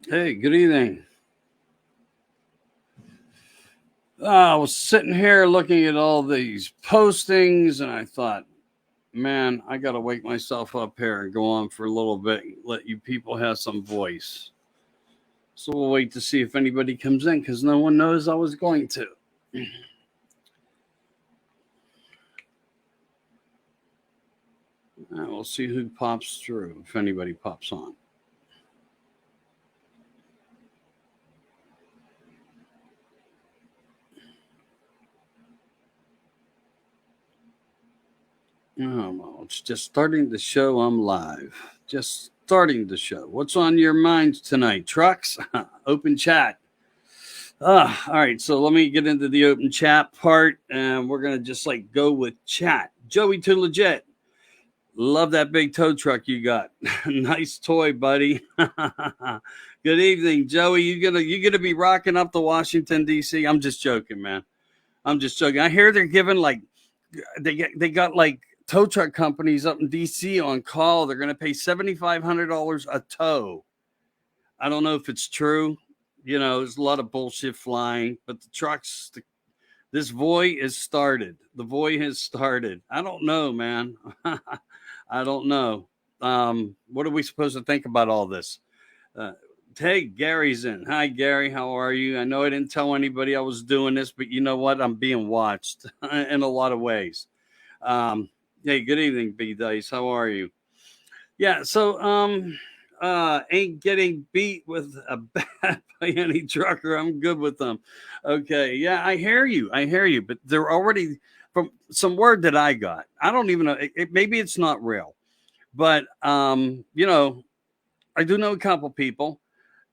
Hey, good evening. I was sitting here looking at all these postings, and I thought, man, I got to wake myself up here and go on for a little bit, and let you people have some voice. So we'll wait to see if anybody comes in because no one knows I was going to. We'll see who pops through, if anybody pops on. Oh, well, it's just starting the show. I'm live. Just starting the show. What's on your minds tonight, trucks? Open chat. All right, so let me get into the open chat part, and we're gonna just like go with chat. Joey Too Legit, love that big tow truck you got. Nice toy, buddy. Good evening, Joey. You gonna be rocking up to Washington D.C.? I'm just joking, man. I'm just joking. I hear they're giving like they got like tow truck companies up in D.C. on call. They're gonna pay $7,500 a tow. I don't know if it's true. There's a lot of bullshit flying, but this Voy is started. The Voy has started. I don't know, man. I don't know. What are we supposed to think about all this? Uh, hey, Gary's in. Hi, Gary. How are you? I know I didn't tell anybody I was doing this, but you know what? I'm being watched in a lot of ways. Um, hey, good evening, B Dice. How are you? Yeah, so ain't getting beat with a bat by any trucker. I'm good with them. Okay, yeah, I hear you. I hear you, but they're already from some word that I got. I don't even know. Maybe it's not real, but I do know a couple people,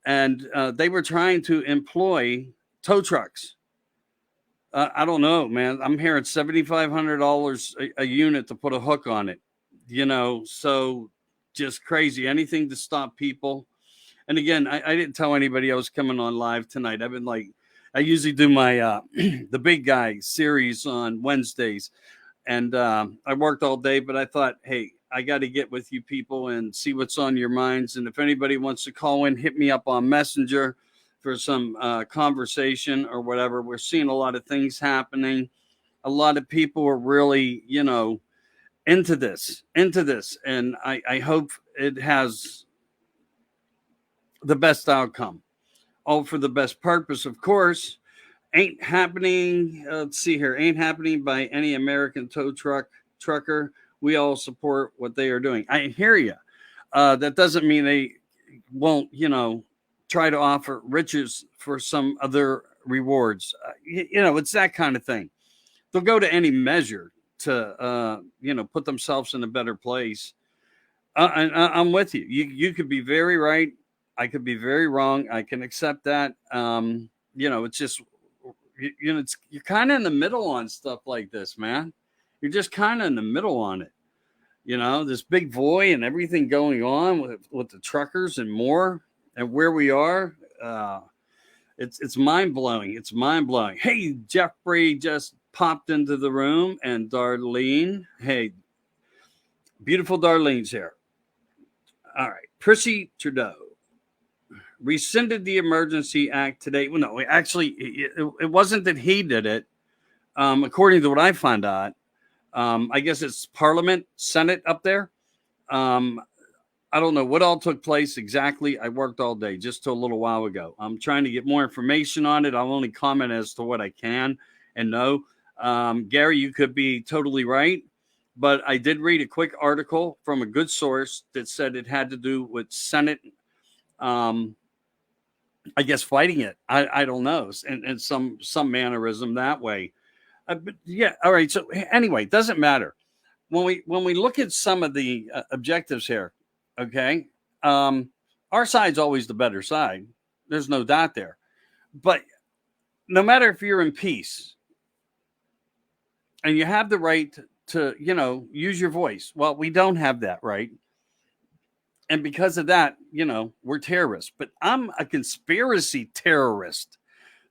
and they were trying to employ tow trucks. I don't know, man. I'm hearing $7,500 a unit to put a hook on it. So just crazy. Anything to stop people. And again, I didn't tell anybody I was coming on live tonight. I've been like, I usually do my the big guy series on Wednesdays, and I worked all day. But I thought, hey, I got to get with you people and see what's on your minds. And if anybody wants to call in, hit me up on Messenger for some conversation or whatever. We're seeing a lot of things happening. A lot of people are really, into this, and I hope it has the best outcome, all for the best purpose, of course. Ain't happening. Let's see here. Ain't happening by any American trucker. We all support what they are doing. I hear you. That doesn't mean they won't, try to offer riches for some other rewards. It's that kind of thing. They'll go to any measure to, put themselves in a better place. I'm with you. You could be very right. I could be very wrong. I can accept that. It's just you're kind of in the middle on stuff like this, man. You're just kind of in the middle on it. This big void and everything going on with the truckers and more, and where we are. It's mind blowing. It's mind blowing. Hey, Jeffrey just popped into the room, and Darlene. Hey, beautiful Darlene's here. All right, Prissy Trudeau rescinded the Emergency Act today. Well, no, actually, it wasn't that he did it. According to what I found out, I guess it's Parliament, Senate up there. Um, I don't know what all took place exactly. I worked all day just till a little while ago. I'm trying to get more information on it. I'll only comment as to what I can and know. Gary, you could be totally right, but I did read a quick article from a good source that said it had to do with Senate. Um, I guess fighting it. I don't know, and some mannerism that way. But yeah, all right. So anyway, it doesn't matter when we look at some of the objectives here. Okay, um, our side's always the better side. There's no doubt there. But no matter if you're in peace and you have the right to use your voice, well, we don't have that right, and because of that, we're terrorists. But I'm a conspiracy terrorist.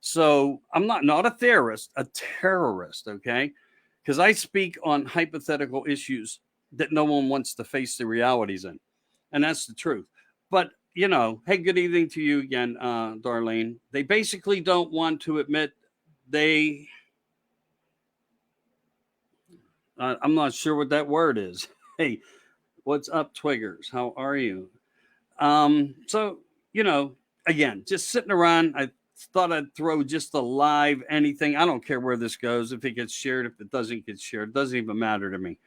So I'm not a theorist, a terrorist, okay? Because I speak on hypothetical issues that no one wants to face the realities in. And that's the truth. But you know, hey, good evening to you again, Darlene. They basically don't want to admit they, I'm not sure what that word is. Hey, what's up, Twiggers? How are you? So, you know, again, just sitting around, I thought I'd throw just a live anything. I don't care where this goes. If it gets shared, if it doesn't get shared, it doesn't even matter to me.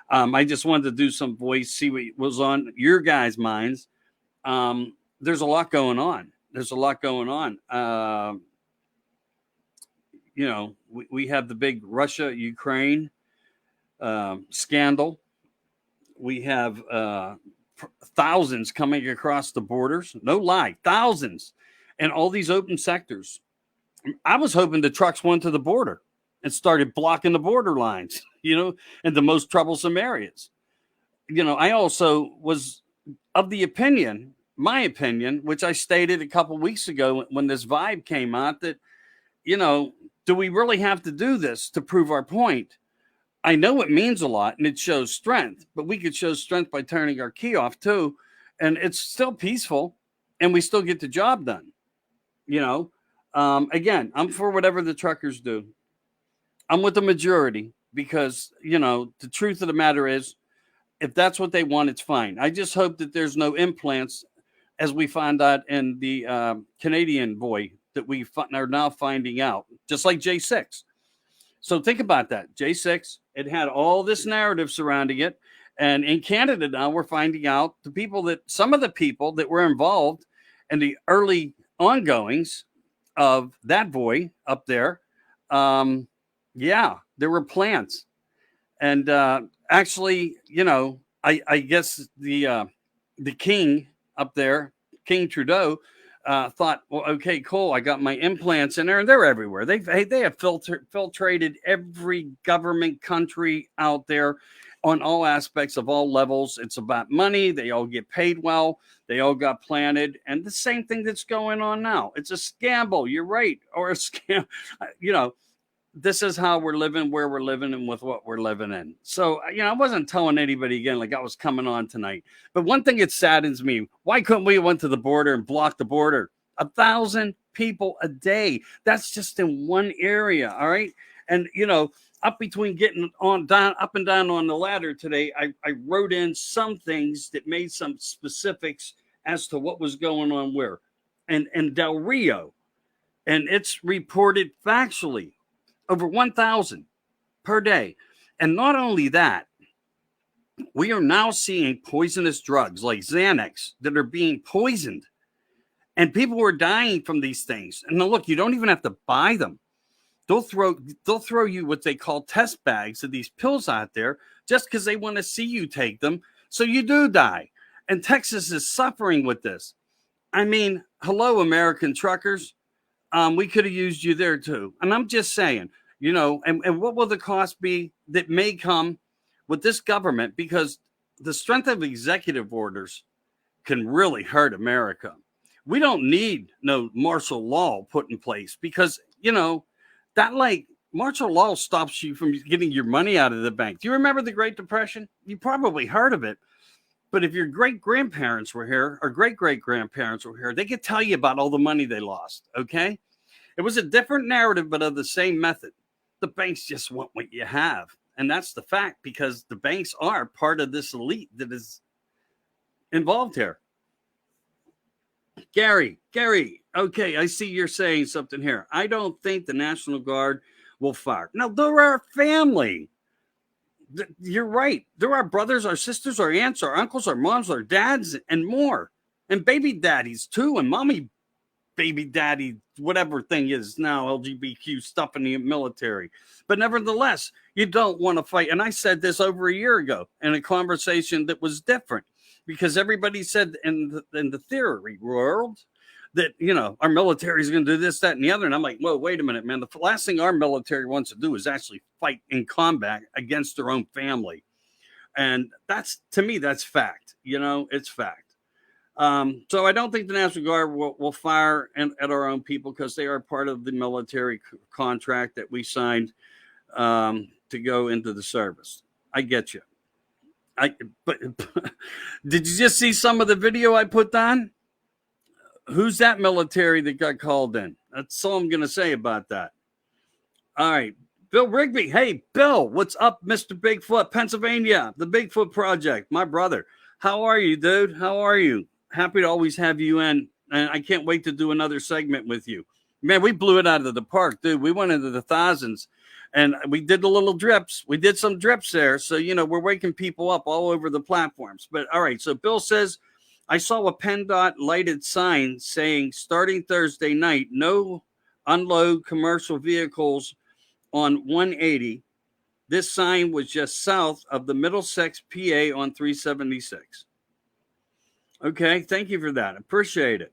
I just wanted to do some voice, see what was on your guys' minds. There's a lot going on. There's a lot going on. You know, we have the big Russia Ukraine scandal. We have thousands coming across the borders. No lie, thousands, and all these open sectors. I was hoping the trucks went to the border and started blocking the border lines, you know, in the most troublesome areas. You know, I also was of the opinion, my opinion, which I stated a couple weeks ago when this vibe came out, that, you know, do we really have to do this to prove our point? I know it means a lot and it shows strength, but we could show strength by turning our key off too. And it's still peaceful and we still get the job done. You know, again, I'm for whatever the truckers do. I'm with the majority because, you know, the truth of the matter is, if that's what they want, it's fine. I just hope that there's no implants, as we found out in the Canadian boy that we are now finding out, just like J6. So think about that. J6, it had all this narrative surrounding it. And in Canada now, we're finding out some of the people that were involved in the early ongoings of that boy up there. Yeah, there were plants. And actually, you know, I guess the king up there, King Trudeau, thought, well, okay, cool. I got my implants in there, and they're everywhere. They have filtrated every government country out there on all aspects of all levels. It's about money. They all get paid well. They all got planted, and the same thing that's going on now. It's a scamble. You're right, or a scam. You know, this is how we're living, where we're living, and with what we're living in. So, you know, I wasn't telling anybody again like I was coming on tonight. But one thing that saddens me, why couldn't we went to the border and block the border? 1,000 people a day. That's just in one area. All right. And, you know, up between getting on down, up and down on the ladder today, I wrote in some things that made some specifics as to what was going on where. And Del Rio. And it's reported factually over 1,000 per day. And not only that, we are now seeing poisonous drugs like Xanax that are being poisoned. And people are dying from these things. And now look, you don't even have to buy them. They'll throw you what they call test bags of these pills out there just because they want to see you take them. So you do die. And Texas is suffering with this. I mean, hello, American truckers. We could have used you there too. And I'm just saying, you know, and what will the cost be that may come with this government? Because the strength of executive orders can really hurt America. We don't need no martial law put in place because, you know, that like martial law stops you from getting your money out of the bank. Do you remember the Great Depression? You probably heard of it. But if your great grandparents were here or great great grandparents were here, they could tell you about all the money they lost. Okay. It was a different narrative, but of the same method. The banks just want what you have. And that's the fact because the banks are part of this elite that is involved here. Gary, okay, I see you're saying something here. I don't think the National Guard will fire. Now, they're our family. You're right. They're our brothers, our sisters, our aunts, our uncles, our moms, our dads, and more. And baby daddies, too, and mommy baby daddy, whatever thing is now LGBTQ stuff in the military. But nevertheless, you don't want to fight. And I said this over a year ago in a conversation that was different because everybody said in the theory world that, you know, our military is going to do this, that, and the other. And I'm like, whoa, wait a minute, man. The last thing our military wants to do is actually fight in combat against their own family. And that's, to me, that's fact. You know, it's fact. So I don't think the National Guard will fire at our own people because they are part of the military contract that we signed to go into the service. I get you. But did you just see some of the video I put on? Who's that military that got called in? That's all I'm going to say about that. All right. Bill Rigby. Hey, Bill, what's up, Mr. Bigfoot, Pennsylvania, the Bigfoot Project, my brother. How are you, dude? How are you? Happy to always have you in. And I can't wait to do another segment with you. Man, we blew it out of the park, dude. We went into the thousands and we did the little drips. We did some drips there. So, we're waking people up all over the platforms. But all right. So Bill says, I saw a PennDOT lighted sign saying starting Thursday night, no unload commercial vehicles on 180. This sign was just south of the Middlesex, PA on 376. Okay, thank you for that. I appreciate it.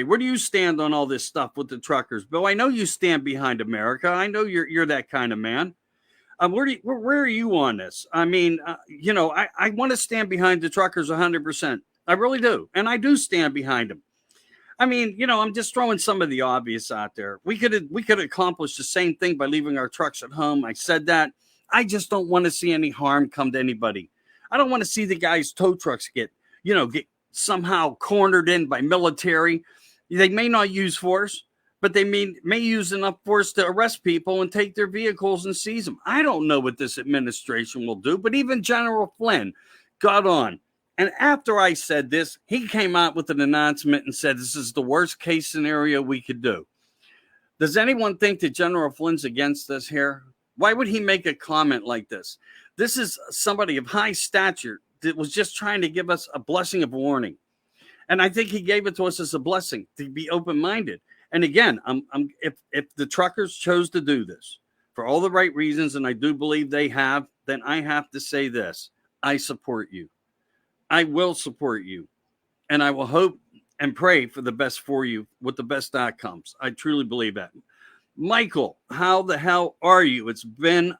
Where do you stand on all this stuff with the truckers, Bill? I know you stand behind America. I know you're that kind of man. Where are you on this? I mean, I want to stand behind the truckers 100%. I really do, and I do stand behind them. I mean, I'm just throwing some of the obvious out there. We could accomplish the same thing by leaving our trucks at home. I said that. I just don't want to see any harm come to anybody. I don't want to see the guys' tow trucks get somehow cornered in by military. They may not use force, but they may use enough force to arrest people and take their vehicles and seize them. I don't know what this administration will do, but even General Flynn got on. And after I said this, he came out with an announcement and said, this is the worst case scenario we could do. Does anyone think that General Flynn's against this here? Why would he make a comment like this? This is somebody of high stature that was just trying to give us a blessing of warning. And I think he gave it to us as a blessing to be open-minded. And again, if the truckers chose to do this for all the right reasons, and I do believe they have, then I have to say this. I support you. I will support you. And I will hope and pray for the best for you with the best outcomes. I truly believe that. Michael, how the hell are you? It's been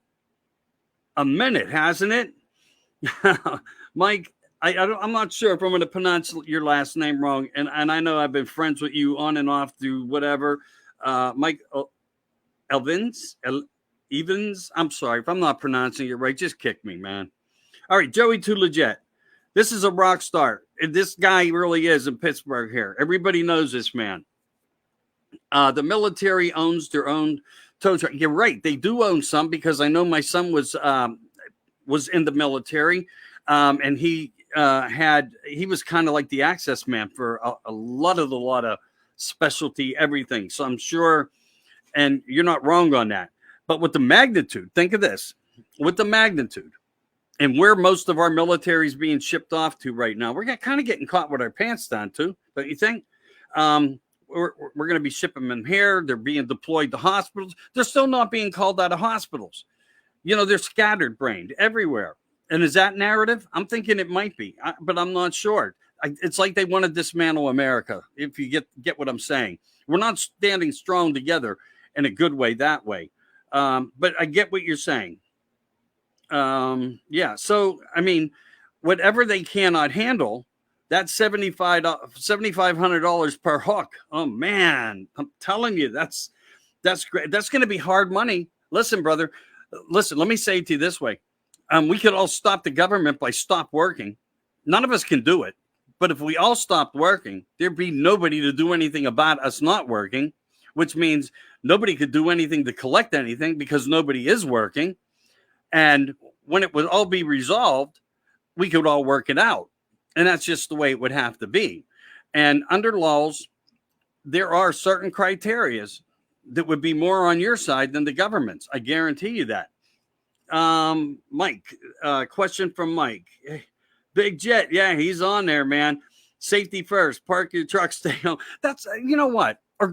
a minute, hasn't it? Mike, I'm not sure if I'm going to pronounce your last name wrong. And I know I've been friends with you on and off through whatever. Mike Evans. I'm sorry if I'm not pronouncing it right. Just kick me, man. All right, Joey Too Legit. This is a rock star. This guy really is in Pittsburgh here. Everybody knows this man. The military owns their own tow truck. You're right. They do own some because I know my son was in the military. And he was kind of like the access man for a lot of specialty everything. So I'm sure, and you're not wrong on that. But with the magnitude, think of this, with the magnitude and where most of our military is being shipped off to right now, we're kind of getting caught with our pants down too, don't you think? We're going to be shipping them here. They're being deployed to hospitals. They're still not being called out of hospitals. They're scattered brained everywhere. And is that narrative? I'm thinking it might be, but I'm not sure. It's like they want to dismantle America, if you get what I'm saying. We're not standing strong together in a good way that way. But I get what you're saying. Yeah. So, I mean, whatever they cannot handle, that's $7,500 per hook. Oh, man. I'm telling you, that's great. That's going to be hard money. Listen, brother. Listen, let me say it to you this way. We could all stop the government by stop working. None of us can do it. But if we all stopped working, there'd be nobody to do anything about us not working, which means nobody could do anything to collect anything because nobody is working. And when it would all be resolved, we could all work it out. And that's just the way it would have to be. And under laws, there are certain criteria that would be more on your side than the government's. I guarantee you that. Mike, question from Mike. Big Jet, yeah, he's on there, man. Safety first, park your truck, stay home. That's, you know what? We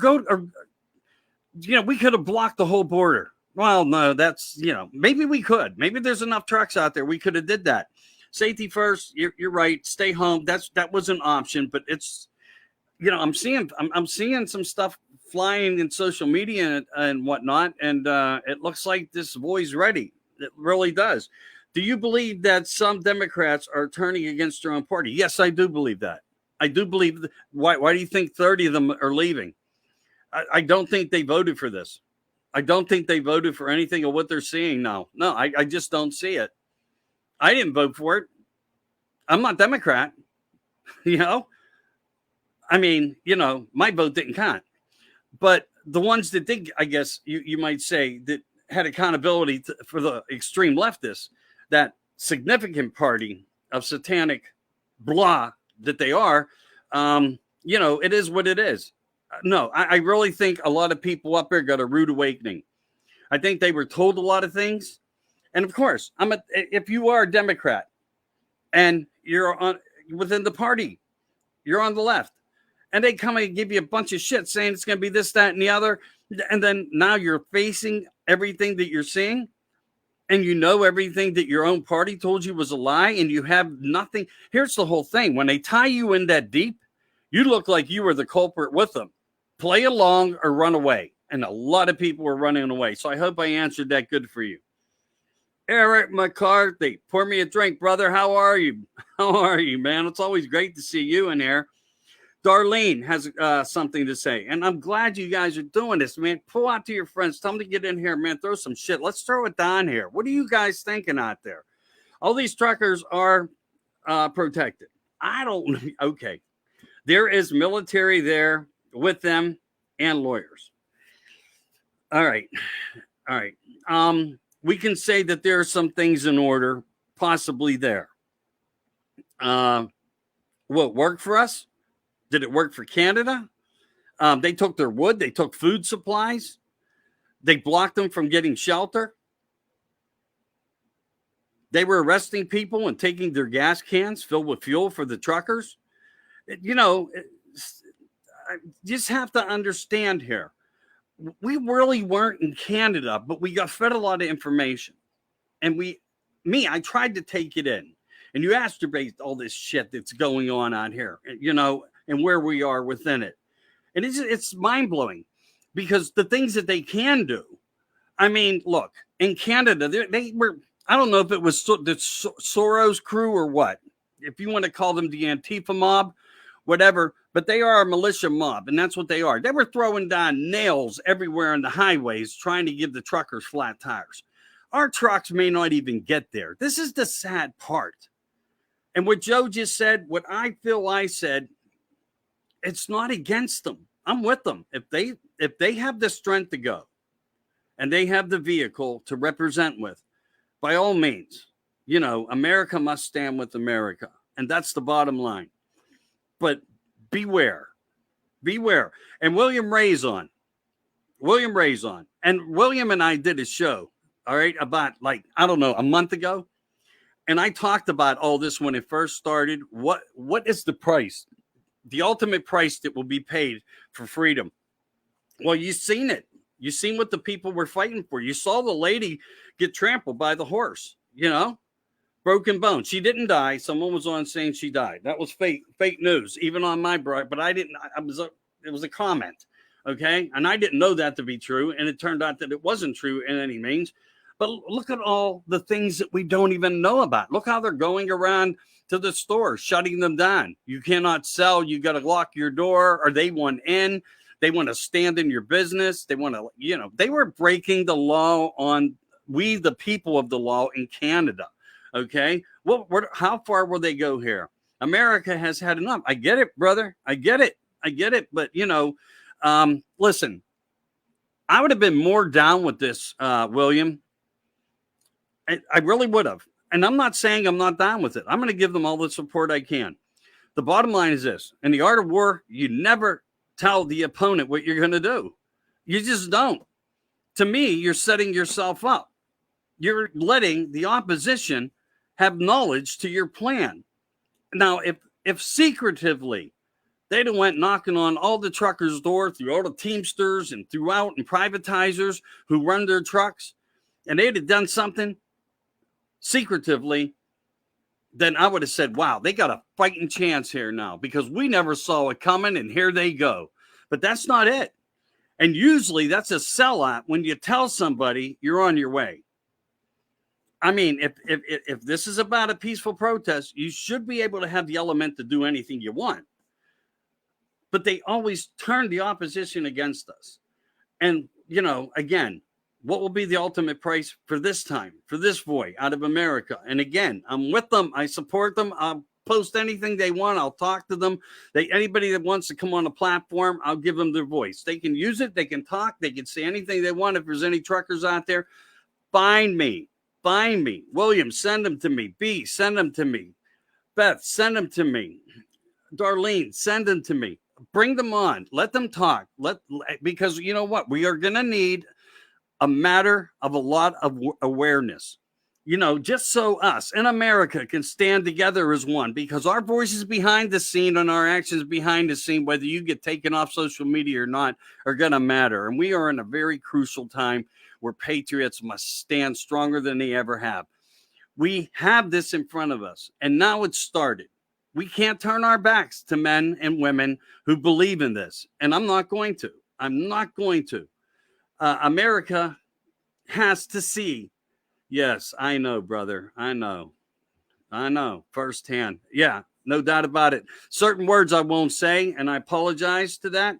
could have blocked the whole border. Well, no, that's, maybe we could. Maybe there's enough trucks out there. We could have did that. Safety first, you're right. Stay home. That was an option, but it's, I'm seeing some stuff flying in social media and whatnot, and it looks like this boy's ready. It really does. Do you believe that some Democrats are turning against their own party? Yes, I do believe that. I do believe. Why do you think 30 of them are leaving? I don't think they voted for this. I don't think they voted for anything of what they're seeing now. No, I just don't see it. I didn't vote for it. I'm not Democrat. I mean, my vote didn't count. But the ones that did, I guess you might say, that had accountability for the extreme leftists, that significant party of satanic blah that they are, it is what it is. No, I really think a lot of people up there got a rude awakening. I think they were told a lot of things. And of course, if you are a Democrat and you're within the party, you're on the left, and they come and give you a bunch of shit saying it's going to be this, that, and the other. And then now you're facing everything that you're seeing, and everything that your own party told you was a lie, and you have nothing. Here's the whole thing. When they tie you in that deep, you look like you were the culprit with them. Play along or run away. And a lot of people were running away. So I hope I answered that good for you. Eric McCarthy, pour me a drink, brother. How are you? How are you, man? It's always great to see you in here. Darlene has something to say, and I'm glad you guys are doing this, man. Pull out to your friends. Tell them to get in here, man. Throw some shit. Let's throw it down here. What are you guys thinking out there? All these truckers are protected. I don't. Okay. There is military there with them and lawyers. All right. We can say that there are some things in order, possibly there. Will it work for us? Did it work for Canada? They took their wood. They took food supplies. They blocked them from getting shelter. They were arresting people and taking their gas cans filled with fuel for the truckers. You just have to understand here. We really weren't in Canada, but we got fed a lot of information. And I tried to take it in. And you masturbate all this shit that's going on out here, and where we are within it. And it's mind-blowing because the things that they can do. I mean, look, in Canada, they were, I don't know if it was the Soros crew or what, if you want to call them the Antifa mob, whatever, but they are a militia mob, and that's what they are. They were throwing down nails everywhere on the highways trying to give the truckers flat tires. Our trucks may not even get there. This is the sad part. And what Joe just said, what I feel I said, it's not against them. I'm with them. If they have the strength to go and they have the vehicle to represent with, by all means, America must stand with America. And that's the bottom line. But beware. And William Ray's on. And William and I did a show, all right, about a month ago. And I talked about all this when it first started. What is the price? The ultimate price that will be paid for freedom. Well, you've seen it. You've seen what the people were fighting for. You saw the lady get trampled by the horse, broken bones. She didn't die. Someone was on saying she died. That was fake news, even on my bright, but I didn't. It was a comment. Okay. And I didn't know that to be true. And it turned out that it wasn't true in any means. But look at all the things that we don't even know about. Look how they're going around to the store, shutting them down. You cannot sell. You got to lock your door, or they want in. They want to stand in your business. They want to, they were breaking the law on we, the people of the law in Canada. Okay. Well, how far will they go here? America has had enough. I get it, brother. I get it. But, listen, I would have been more down with this, William. I really would have. And I'm not saying I'm not down with it. I'm going to give them all the support I can. The bottom line is this. In the art of war, you never tell the opponent what you're going to do. You just don't. To me, you're setting yourself up. You're letting the opposition have knowledge to your plan. Now, if secretively they'd have went knocking on all the truckers' doors, through all the Teamsters and throughout and privatizers who run their trucks, and they'd have done something secretively, then I would have said, wow, they got a fighting chance here now because we never saw it coming and here they go. But that's not it. And usually that's a sellout when you tell somebody you're on your way. I mean, if this is about a peaceful protest, you should be able to have the element to do anything you want. But they always turn the opposition against us. And, again, what will be the ultimate price for this time, for this boy out of America? And again, I'm with them. I support them. post anything they want. I'll talk to them. Anybody that wants to come on a platform, I'll give them their voice. They can use it. They can talk. They can say anything they want. If there's any truckers out there, find me. William, send them to me. B, send them to me. Beth, send them to me. Darlene, send them to me. Bring them on. Let them talk. Because you know what? We are going to need a matter of a lot of awareness. Just so us in America can stand together as one, because our voices behind the scene and our actions behind the scene, whether you get taken off social media or not, are going to matter. And we are in a very crucial time where patriots must stand stronger than they ever have. We have this in front of us, and now it's started. We can't turn our backs to men and women who believe in this. And I'm not going to. America has to see. Yes, I know, brother. I know firsthand. Yeah, no doubt about it. Certain words I won't say, and I apologize to that.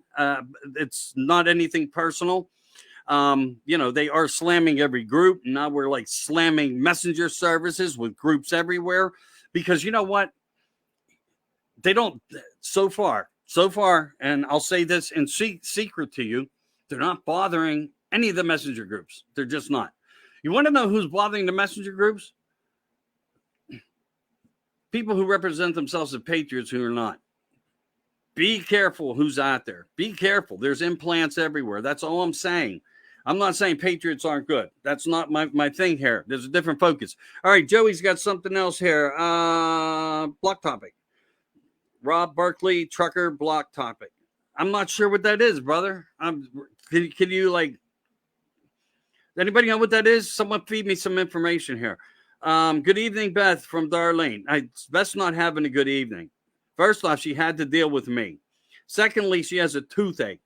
It's not anything personal. They are slamming every group. Now we're like slamming messenger services with groups everywhere, because you know what? They don't, so far, and I'll say this in secret to you, they're not bothering any of the messenger groups. They're just not. You want to know who's bothering the messenger groups? People who represent themselves as patriots who are not. Be careful who's out there. Be careful. There's implants everywhere. That's all I'm saying. I'm not saying patriots aren't good. That's not my thing here. There's a different focus. All right, Joey's got something else here. Block topic. Rob Barkley, trucker, block topic. I'm not sure what that is, brother. Can you anybody know what that is? Someone feed me some information here. Good evening, Beth from Darlene. Beth's not having a good evening. First off, she had to deal with me. Secondly, she has a toothache,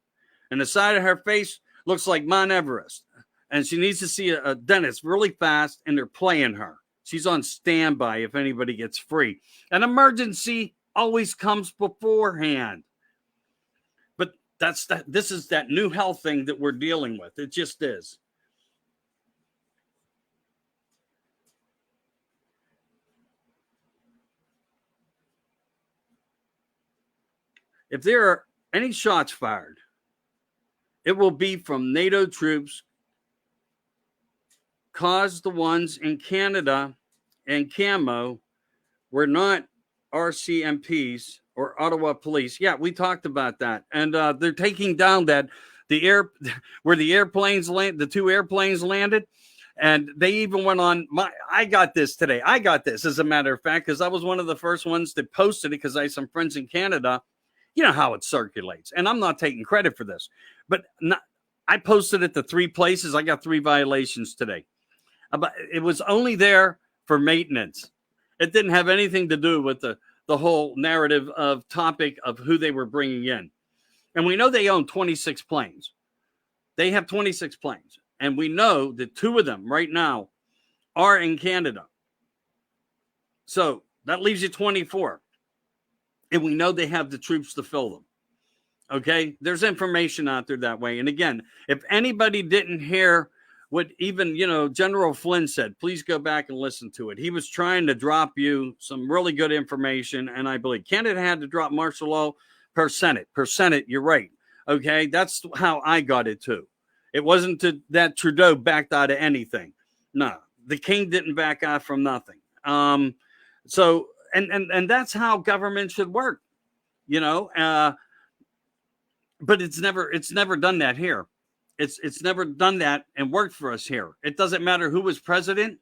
and the side of her face looks like Mount Everest, and she needs to see a dentist really fast, and they're playing her. She's on standby if anybody gets free. An emergency always comes beforehand. But this is that new health thing that we're dealing with. It just is. If there are any shots fired, it will be from NATO troops, cause the ones in Canada and camo were not RCMPs or Ottawa police. Yeah, we talked about that. And they're taking down where the airplanes land, the two airplanes landed. And they even went on I got this today. I got this, as a matter of fact, because I was one of the first ones that posted it, because I have some friends in Canada. You know how it circulates. And I'm not taking credit for this, but I posted it to 3 places. I got 3 violations today. But it was only there for maintenance. It didn't have anything to do with the whole narrative of topic of who they were bringing in. And we know they own 26 planes. They have 26 planes. And we know that 2 of them right now are in Canada. So that leaves you 24. And we know they have the troops to fill them. Okay? There's information out there that way. And again, if anybody didn't hear what even, General Flynn said, please go back and listen to it. He was trying to drop you some really good information. And I believe Canada had to drop martial law per Senate. You're right. Okay? That's how I got it too. It wasn't that Trudeau backed out of anything. No, the king didn't back out from nothing. So that's how government should work, but it's never done that here. It's never done that and worked for us here. It doesn't matter who was president.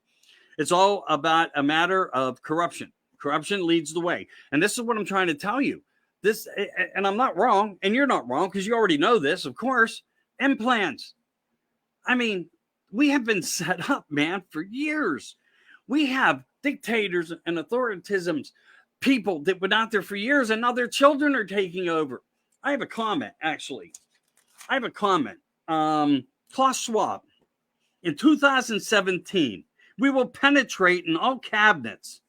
It's all about a matter of corruption. Corruption leads the way. And this is what I'm trying to tell you. And I'm not wrong, and you're not wrong, because you already know this, of course. Implants. I mean, we have been set up, man, for years. We have dictators and authoritarians, people that went out there for years, and now their children are taking over. I have a comment, actually. Klaus Schwab, in 2017, we will penetrate in all cabinets,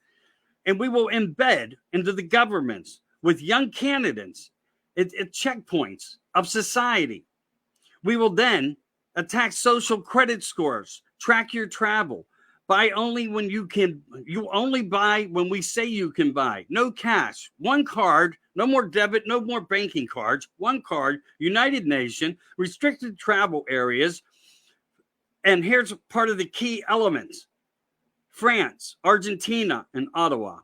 and we will embed into the governments with young candidates at checkpoints of society. We will then attack social credit scores, track your travel, Buy only when you can. You only buy when we say you can buy. No cash. One card. No more debit. No more banking cards. One card. United Nation. Restricted travel areas. And here's part of the key elements: France, Argentina, and Ottawa,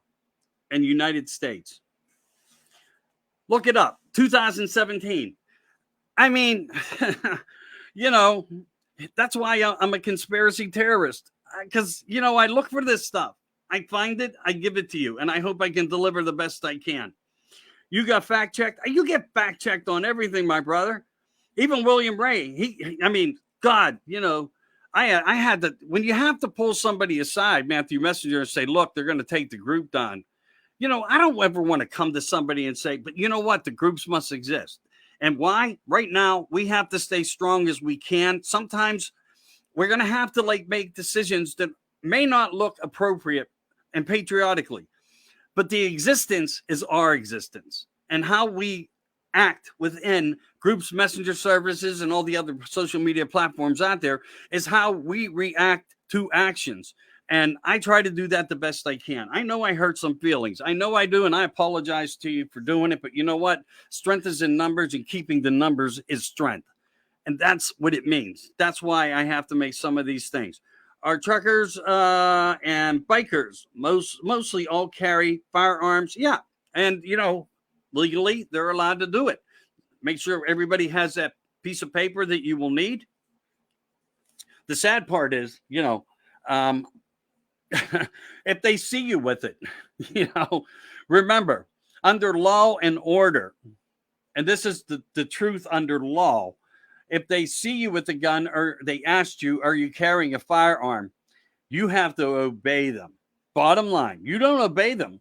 and United States. Look it up. 2017. I mean, you know, that's why I'm a conspiracy terrorist. Because, I look for this stuff. I find it, I give it to you, and I hope I can deliver the best I can. You got fact checked. You get fact checked on everything, my brother. Even William Ray. God, I had to, when you have to pull somebody aside, Matthew Messenger, and say, look, they're going to take the group down. I don't ever want to come to somebody and say, but you know what? The groups must exist. And why? Right now, we have to stay strong as we can. Sometimes we're going to have to make decisions that may not look appropriate and patriotically, but the existence is our existence, and how we act within groups, messenger services, and all the other social media platforms out there is how we react to actions. And I try to do that the best I can. I know I hurt some feelings. I know I do, and I apologize to you for doing it. But you know what? Strength is in numbers, and keeping the numbers is strength. And that's what it means. That's why I have to make some of these things. Our truckers and bikers mostly all carry firearms. Yeah. And, legally, they're allowed to do it. Make sure everybody has that piece of paper that you will need. The sad part is, if they see you with it, remember, under law and order, and this is the truth under law, if they see you with a gun or they asked you, are you carrying a firearm? You have to obey them. Bottom line, you don't obey them.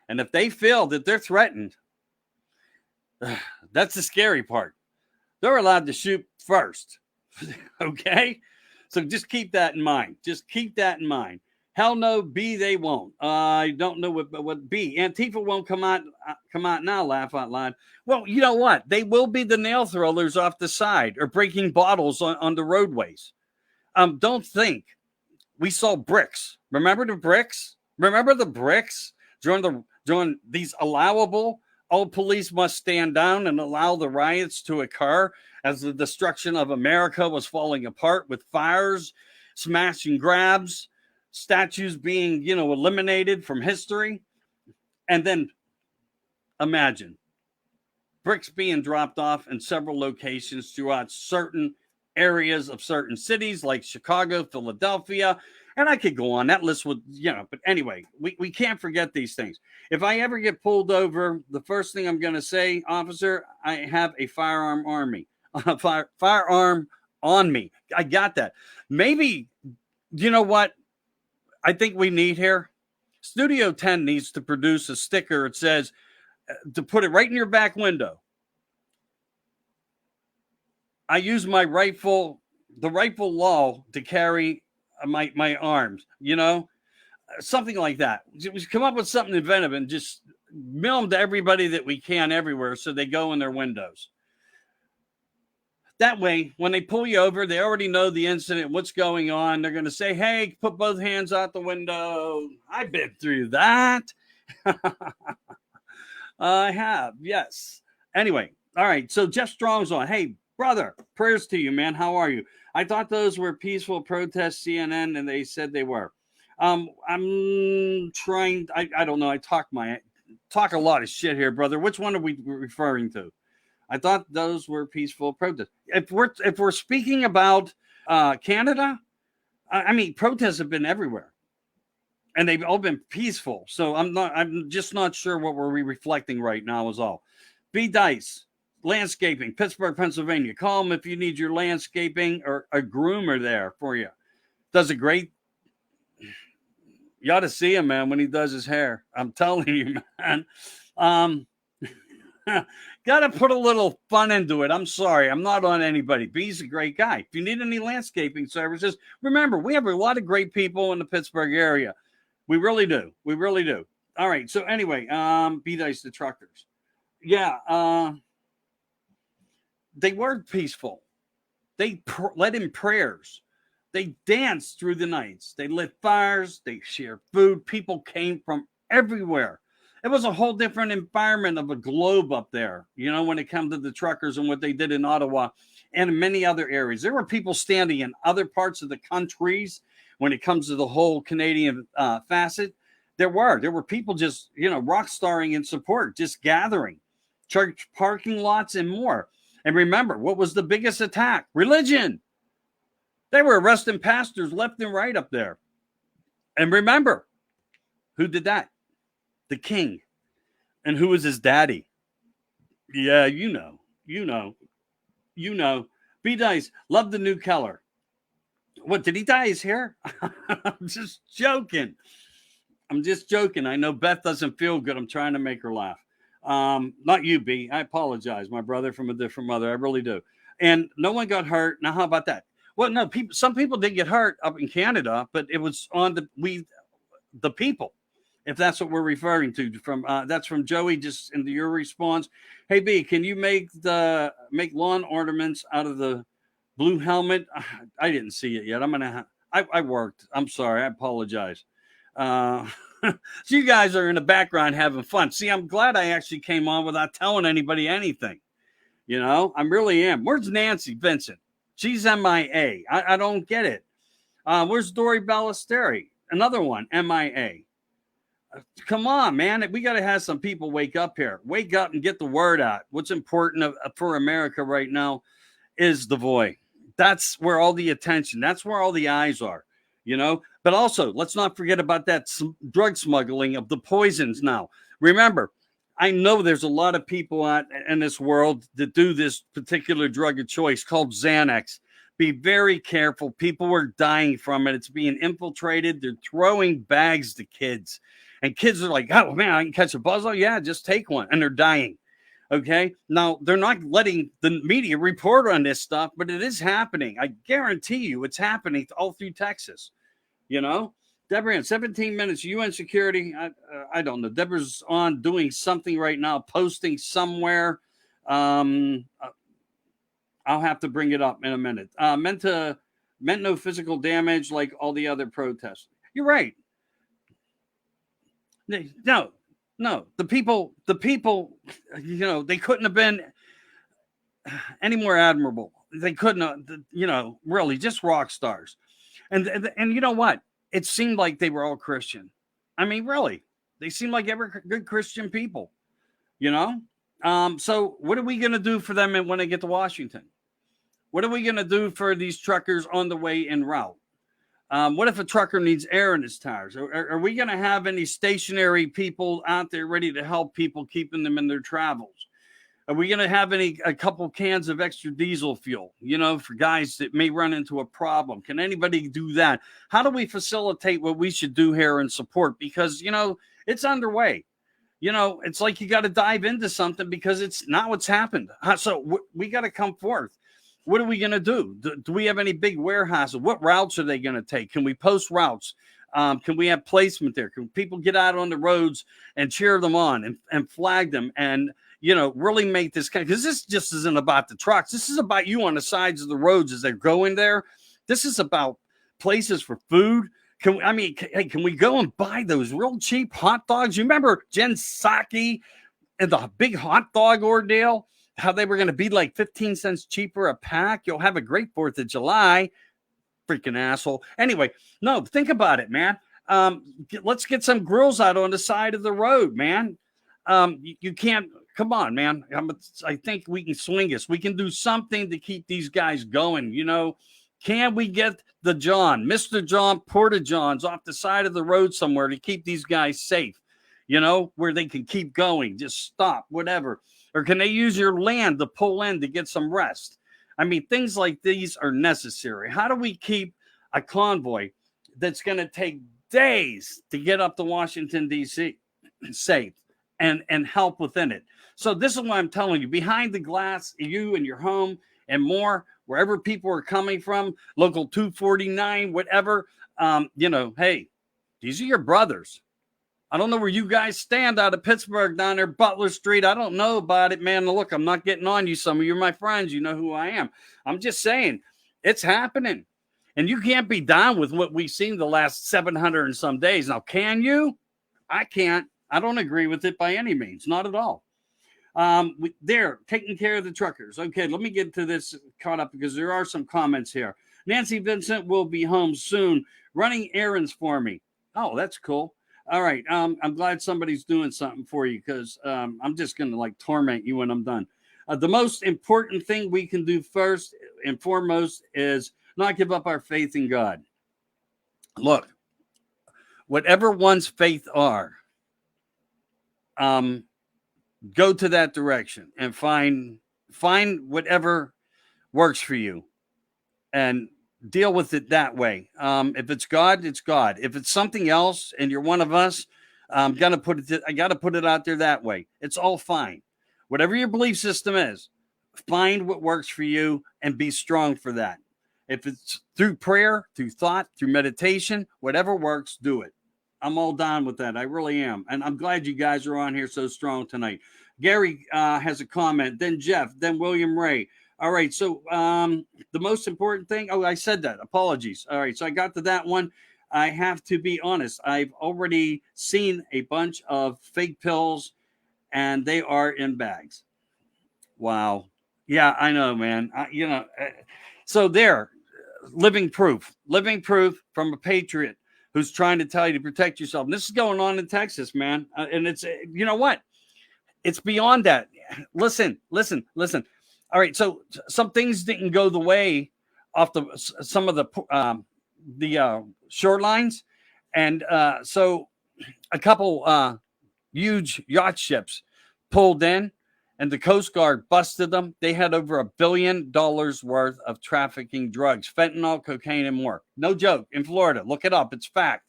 And if they feel that they're threatened, that's the scary part. They're allowed to shoot first. Okay? So just keep that in mind. Just keep that in mind. Hell no, B, they won't. I don't know what B. Antifa won't come out now, laugh out loud. Well, you know what? They will be the nail throwers off the side or breaking bottles on the roadways. Don't think. We saw bricks. Remember the bricks? Remember the bricks during these allowable, all police must stand down and allow the riots to occur as the destruction of America was falling apart with fires, smash and grabs, statues being, eliminated from history. And then imagine bricks being dropped off in several locations throughout certain areas of certain cities like Chicago, Philadelphia. And I could go on. That list would, but anyway, we can't forget these things. If I ever get pulled over, the first thing I'm going to say, officer, I have a firearm firearm on me. I got that. Maybe, you know what I think we need here? Studio 10 needs to produce a sticker. It says, to put it right in your back window, I use the rifle law to carry my arms, something like that. We come up with something inventive and just mail them to everybody that we can everywhere so they go in their windows. That way, when they pull you over, they already know the incident, what's going on. They're going to say, hey, put both hands out the window. I've been through that. I have, yes. Anyway, all right, so Jeff Strong's on. Hey, brother, prayers to you, man. How are you? I thought those were peaceful protests, CNN, and they said they were. I'm trying, I don't know. I talk a lot of shit here, brother. Which one are we referring to? I thought those were peaceful protests. If we're speaking about Canada, protests have been everywhere, and they've all been peaceful. So I'm just not sure what we're reflecting right now is all. B Dice, landscaping, Pittsburgh, Pennsylvania. Call them if you need your landscaping or a groomer there for you. Does a great. You ought to see him, man, when he does his hair. I'm telling you, man. Got to put a little fun into it. I'm sorry. I'm not on anybody. B's a great guy. If you need any landscaping services, remember, we have a lot of great people in the Pittsburgh area. We really do. We really do. All right. So anyway, B-Dice, the truckers. Yeah. They were peaceful. They led in prayers. They danced through the nights. They lit fires. They shared food. People came from everywhere. It was a whole different environment of a globe up there, when it comes to the truckers and what they did in Ottawa and in many other areas. There were people standing in other parts of the countries when it comes to the whole Canadian facet. There were people just, rock starring in support, just gathering, church parking lots and more. And remember, what was the biggest attack? Religion. They were arresting pastors left and right up there. And remember, who did that? The king. And who was his daddy? Yeah, you know. B-Dice, love the new color. What, did he dye his hair? I'm just joking. I know Beth doesn't feel good. I'm trying to make her laugh. Not you, B. I apologize. My brother from a different mother. I really do. And no one got hurt. Now, how about that? Well, no, some people did get hurt up in Canada, but it was on the people, if that's what we're referring to. That's from Joey, just into your response. Hey, B, can you make lawn ornaments out of the blue helmet? I didn't see it yet. I worked. I'm sorry. I apologize. So you guys are in the background having fun. See, I'm glad I actually came on without telling anybody anything. I really am. Where's Nancy Vincent? She's MIA. I don't get it. Where's Dory Ballesteri? Another one, MIA. Come on, man. We got to have some people wake up here. Wake up and get the word out. What's important for America right now is the void. That's where all the attention, that's where all the eyes are, But also, let's not forget about that drug smuggling of the poisons now. Remember, I know there's a lot of people out in this world that do this particular drug of choice called Xanax. Be very careful. People are dying from it. It's being infiltrated. They're throwing bags to kids. And kids are like, oh, man, I can catch a buzz. Oh, yeah, just take one. And they're dying. Okay? Now, they're not letting the media report on this stuff, but it is happening. I guarantee you it's happening all through Texas. Deborah, in 17 minutes, UN security, I don't know. Deborah's on doing something right now, posting somewhere. I'll have to bring it up in a minute. Meant no physical damage like all the other protests. You're right. No. The people, they couldn't have been any more admirable. They couldn't have, really just rock stars. And you know what? It seemed like they were all Christian. I mean, really, they seemed like good Christian people, So what are we going to do for them when they get to Washington? What are we going to do for these truckers on the way en route? What if a trucker needs air in his tires? Are we going to have any stationary people out there ready to help people, keeping them in their travels? Are we going to have a couple cans of extra diesel fuel, for guys that may run into a problem? Can anybody do that? How do we facilitate what we should do here and support? Because, it's underway. It's like you got to dive into something because it's not what's happened. So we got to come forth. What are we going to do? Do we have any big warehouses? What routes are they going to take? Can we post routes? Can we have placement there? Can people get out on the roads and cheer them on and flag them and, really make this because this just isn't about the trucks. This is about you on the sides of the roads as they're going there. This is about places for food. Can we go and buy those real cheap hot dogs? You remember Jen Psaki and the big hot dog ordeal? How they were going to be like 15 cents cheaper a pack. You'll have a great 4th of July. Freaking asshole. Anyway, no, think about it, man. Let's get some grills out on the side of the road, man. You can't. Come on, man. I think we can swing this. We can do something to keep these guys going. Can we get Mr. John Porta-Johns off the side of the road somewhere to keep these guys safe? Where they can keep going, just stop, whatever. Or can they use your land to pull in to get some rest? I mean, things like these are necessary. How do we keep a convoy that's going to take days to get up to Washington, D.C. safe and help within it? So this is what I'm telling you. Behind the glass, you and your home and more, wherever people are coming from, local 249, whatever, hey, these are your brothers. I don't know where you guys stand out of Pittsburgh down there, Butler Street. I don't know about it, man. Look, I'm not getting on you. Some of you are my friends. You know who I am. I'm just saying it's happening. And you can't be down with what we've seen the last 700 and some days. Now, can you? I can't. I don't agree with it by any means. Not at all. They're taking care of the truckers. Okay, let me get to this caught up because there are some comments here. Nancy Vincent will be home soon, running errands for me. Oh, that's cool. All right. I'm glad somebody's doing something for you because I'm just going to like torment you when I'm done. The most important thing we can do first and foremost is not give up our faith in God. Look, whatever one's faith are, go to that direction and find whatever works for you and deal with it that way. If it's God, it's God. If it's something else and you're one of us, I got to put it out there that way. It's all fine. Whatever your belief system is, find what works for you and be strong for that. If it's through prayer, through thought, through meditation, whatever works, do it. I'm all down with that. I really am. And I'm glad you guys are on here so strong tonight. Gary has a comment, then Jeff, then William Ray. All right. So the most important thing. Oh, I said that. Apologies. All right. So I got to that one. I have to be honest. I've already seen a bunch of fake pills and they are in bags. Wow. Yeah, I know, man. So there, living proof from a patriot who's trying to tell you to protect yourself. And this is going on in Texas, man. And it's, you know what? It's beyond that. Listen. All right. So some things didn't go the way off some of the shorelines. And so a couple huge yacht ships pulled in and the Coast Guard busted them. They had over $1 billion worth of trafficking drugs, fentanyl, cocaine, and more. No joke. In Florida, look it up. It's fact.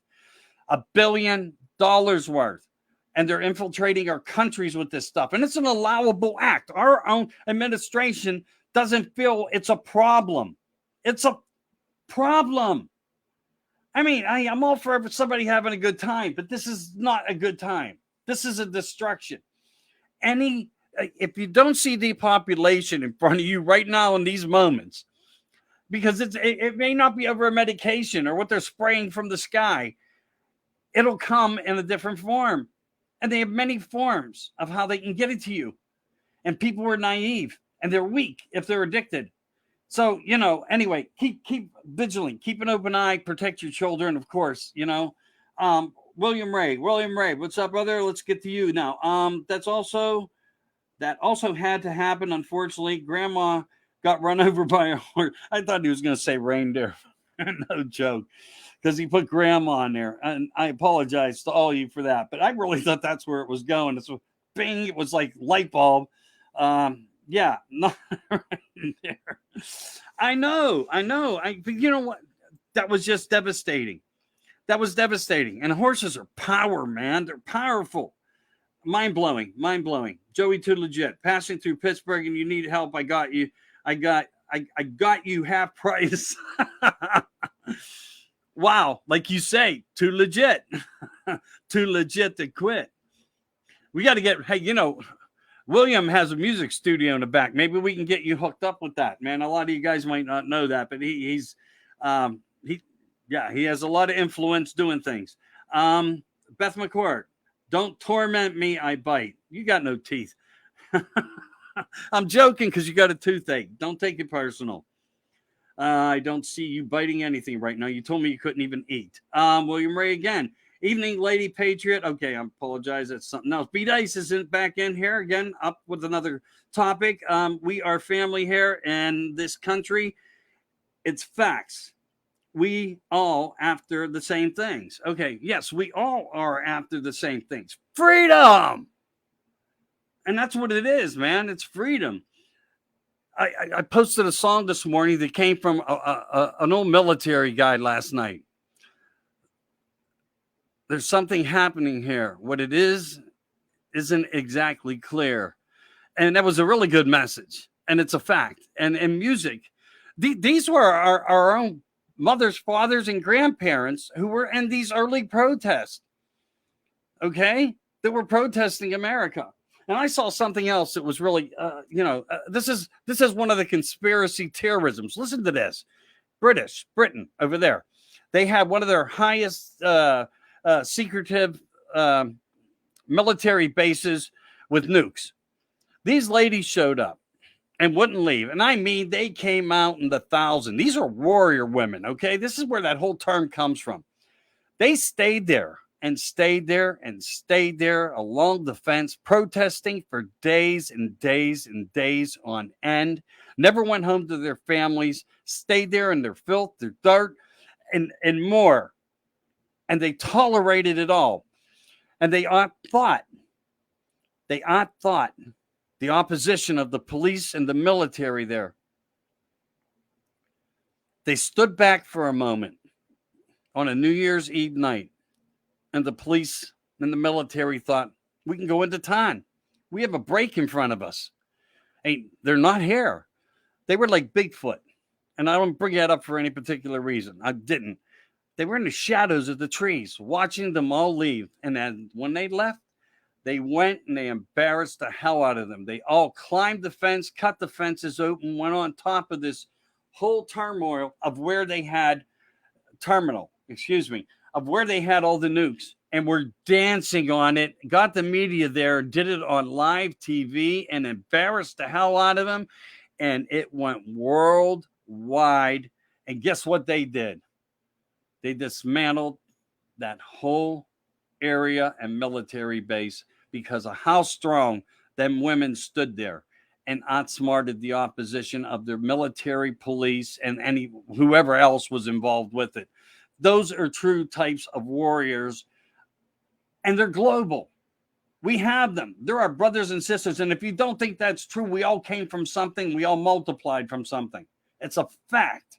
$1 billion worth. And they're infiltrating our countries with this stuff. And it's an allowable act. Our own administration doesn't feel it's a problem. It's a problem. I mean, I'm all for somebody having a good time, but this is not a good time. This is a destruction. If you don't see depopulation in front of you right now in these moments, because it may not be over a medication or what they're spraying from the sky, it'll come in a different form. And they have many forms of how they can get it to you. And people are naive and they're weak if they're addicted. So, anyway, keep vigilant, keep an open eye, protect your children, of course, William Ray, what's up, brother? Let's get to you now. That also had to happen. Unfortunately, Grandma got run over by a horse. I thought he was going to say reindeer. No joke. Because he put Grandma in there. And I apologize to all of you for that. But I really thought that's where it was going. It's a bing. It was like light bulb. Yeah, not right there. I know. But you know what? That was just devastating. That was devastating. And horses are power, man. They're powerful. Mind-blowing. Joey Too Legit. Passing through Pittsburgh and you need help. I got you. I got you half price. Wow. Like you say, too legit. Too legit to quit. We got to get, William has a music studio in the back. Maybe we can get you hooked up with that, man. A lot of you guys might not know that, but he has a lot of influence doing things. Beth McCord, don't torment me, I bite. You got no teeth. I'm joking because you got a toothache. Don't take it personal. I don't see you biting anything right now. You told me you couldn't even eat. William Ray again. Evening, Lady Patriot. Okay, I apologize. That's something else. Beat Ice isn't back in here again, up with another topic. We are family here in this country. It's facts. We all after the same things. Okay, yes, we all are after the same things. Freedom! And that's what it is, man. It's freedom. I posted a song this morning that came from an old military guy last night. There's something happening here. What it is isn't exactly clear. And that was a really good message. And it's a fact. And music, these were our own mothers, fathers, and grandparents who were in these early protests. Okay? That were protesting America. And I saw something else that was really, this is one of the conspiracy terrorisms. Listen to this. Britain over there. They had one of their highest secretive military bases with nukes. These ladies showed up and wouldn't leave. And I mean, they came out in the thousand. These are warrior women, okay? This is where that whole term comes from. They stayed there and stayed there and stayed there along the fence, protesting for days and days and days on end. Never went home to their families, stayed there in their filth, their dirt, and more. And they tolerated it all. And they thought the opposition of the police and the military there. They stood back for a moment on a New Year's Eve night, and the police and the military thought, we can go into town. We have a break in front of us. Hey, they're not here. They were like Bigfoot. And I don't bring that up for any particular reason. I didn't. They were in the shadows of the trees, watching them all leave. And then when they left, they went and they embarrassed the hell out of them. They all climbed the fence, cut the fences open, went on top of this whole turmoil of where they had of where they had all the nukes, and were dancing on it, got the media there, did it on live TV, and embarrassed the hell out of them. And it went worldwide. And guess what they did? They dismantled that whole area and military base because of how strong them women stood there and outsmarted the opposition of their military, police, and any whoever else was involved with it. Those are true types of warriors, and they're global. We have them. They're our brothers and sisters. And if you don't think that's true, we all came from something. We all multiplied from something. It's a fact.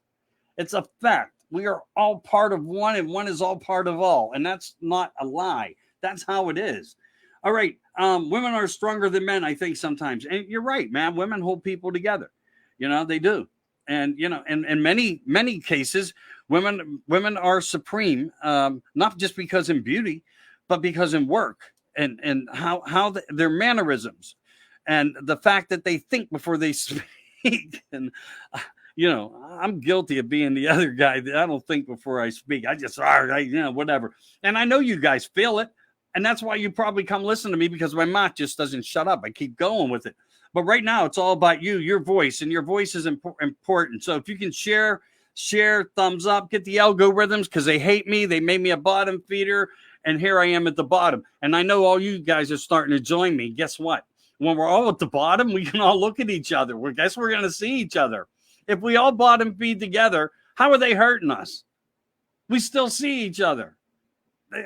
It's a fact. We are all part of one, and one is all part of all. And that's not a lie. That's how it is. All right. Women are stronger than men, I think, sometimes. And you're right, man. Women hold people together. They do. And, in many cases, women are supreme, not just because in beauty, but because in work and how their mannerisms and the fact that they think before they speak. And, I'm guilty of being the other guy that I don't think before I speak. I just, whatever. And I know you guys feel it. And that's why you probably come listen to me, because my mouth just doesn't shut up. I keep going with it. But right now, it's all about you, your voice, and your voice is important. So if you can share, thumbs up, get the algorithms, because they hate me. They made me a bottom feeder, and here I am at the bottom. And I know all you guys are starting to join me. Guess what? When we're all at the bottom, we can all look at each other. Guess we're going to see each other. If we all bottom feed together, how are they hurting us? We still see each other.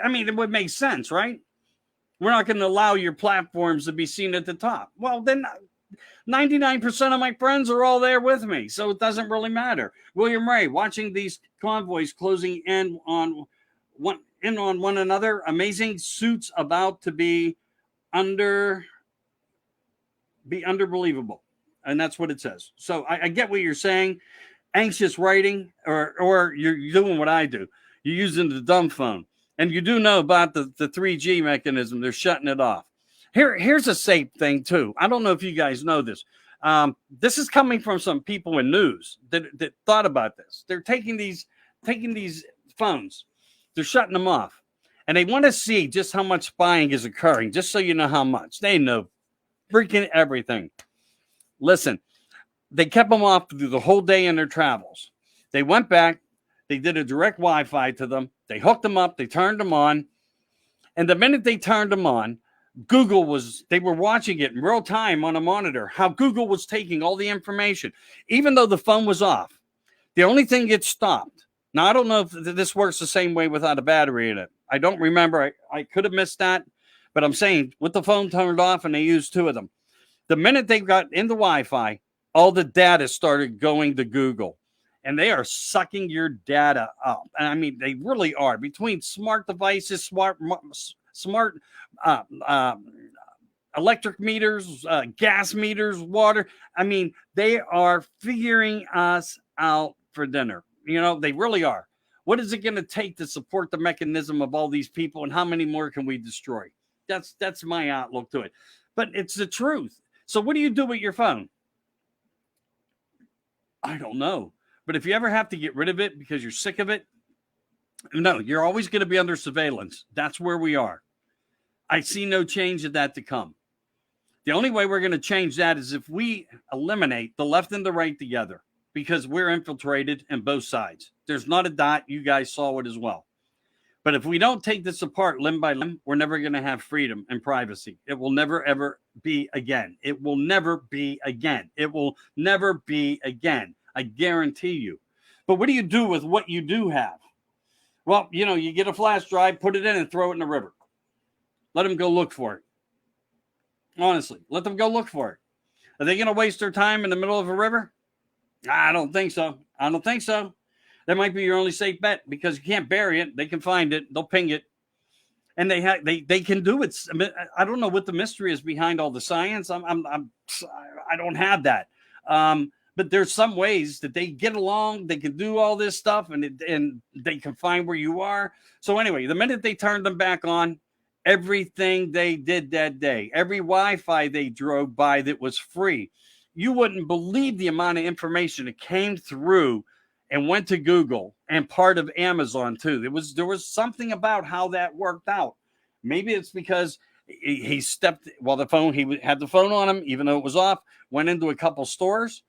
I mean, it would make sense, right? We're not going to allow your platforms to be seen at the top. Well, then 99% of my friends are all there with me, so it doesn't really matter. William Ray, watching these convoys closing in on one another. Amazing suits about to be unbelievable. And that's what it says. So I get what you're saying. Anxious writing, or you're doing what I do. You're using the dumb phone. And you do know about the 3G mechanism. They're shutting it off. Here's a safe thing, too. I don't know if you guys know this. This is coming from some people in news that thought about this. They're taking these phones. They're shutting them off. And they want to see just how much spying is occurring, just so you know how much. They know freaking everything. Listen, they kept them off through the whole day in their travels. They went back. They did a direct Wi-Fi to them. They hooked them up. They turned them on. And the minute they turned them on, they were watching it in real time on a monitor, how Google was taking all the information, even though the phone was off. The only thing gets stopped. Now, I don't know if this works the same way without a battery in it. I don't remember. I could have missed that. But I'm saying with the phone turned off and they used two of them, the minute they got into Wi-Fi, all the data started going to Google. And they are sucking your data up. And I mean, they really are. Between smart devices, smart electric meters, gas meters, water. I mean, they are figuring us out for dinner. They really are. What is it going to take to support the mechanism of all these people, and how many more can we destroy? That's my outlook to it. But it's the truth. So what do you do with your phone? I don't know. But if you ever have to get rid of it because you're sick of it, no, you're always going to be under surveillance. That's where we are. I see no change of that to come. The only way we're going to change that is if we eliminate the left and the right together, because we're infiltrated in both sides. There's not a dot. You guys saw it as well. But if we don't take this apart limb by limb, we're never going to have freedom and privacy. It will never, ever be again. It will never be again. It will never be again. I guarantee you. But what do you do with what you do have? Well, you get a flash drive, put it in and throw it in the river. Let them go look for it. Honestly, let them go look for it. Are they going to waste their time in the middle of a river? I don't think so. That might be your only safe bet, because you can't bury it. They can find it. They'll ping it. And they can do it. I don't know what the mystery is behind all the science. I don't have that. But there's some ways that they get along. They can do all this stuff, and they can find where you are. So anyway, the minute they turned them back on, everything they did that day, every Wi-Fi they drove by that was free, you wouldn't believe the amount of information that came through and went to Google and part of Amazon too. There was something about how that worked out. Maybe it's because he stepped he had the phone on him, even though it was off, went into a couple stores.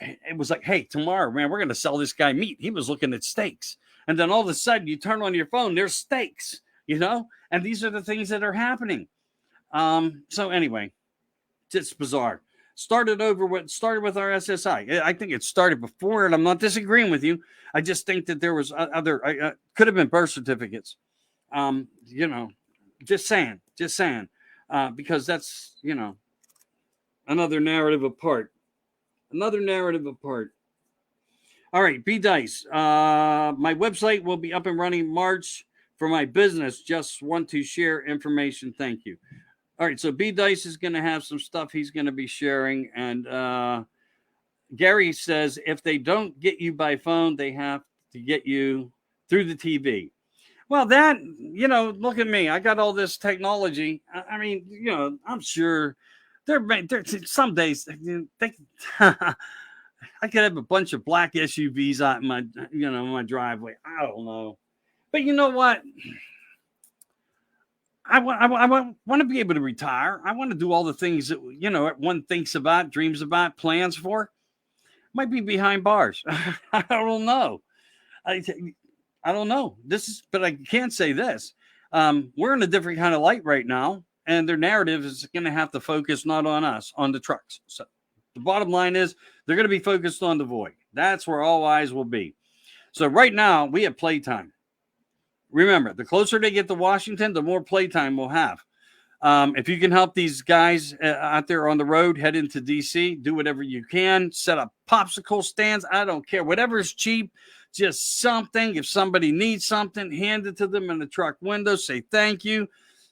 It was like, hey, tomorrow, man, we're going to sell this guy meat. He was looking at steaks. And then all of a sudden you turn on your phone, there's steaks, and these are the things that are happening. So anyway, it's bizarre. Started with our SSI. I think it started before, and I'm not disagreeing with you. I just think that there was other, could have been birth certificates. Just saying, because that's, another narrative apart. All right, B Dice. My website will be up and running March for my business. Just want to share information. Thank you. All right, so B Dice is going to have some stuff he's going to be sharing. And Gary says if they don't get you by phone, they have to get you through the TV. Well, that, look at me. I got all this technology. I mean, I'm sure there some days I could have a bunch of black SUVs out in my driveway. I don't know. But you know what? I want to be able to retire. I want to do all the things that, one thinks about, dreams about, plans for. Might be behind bars. I don't know. I don't know. But I can't say this. We're in a different kind of light right now, and their narrative is going to have to focus not on us, on the trucks. So the bottom line is they're going to be focused on the void. That's where all eyes will be. So right now we have playtime. Remember, the closer they get to Washington, the more playtime we'll have. If you can help these guys out there on the road, head into D.C., do whatever you can. Set up popsicle stands. I don't care. Whatever's cheap, just something. If somebody needs something, hand it to them in the truck window. Say thank you.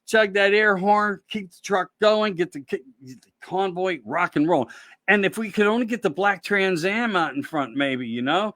Chug that air horn. Keep the truck going. Get the convoy rock and roll. And if we could only get the black Trans Am out in front, maybe, or,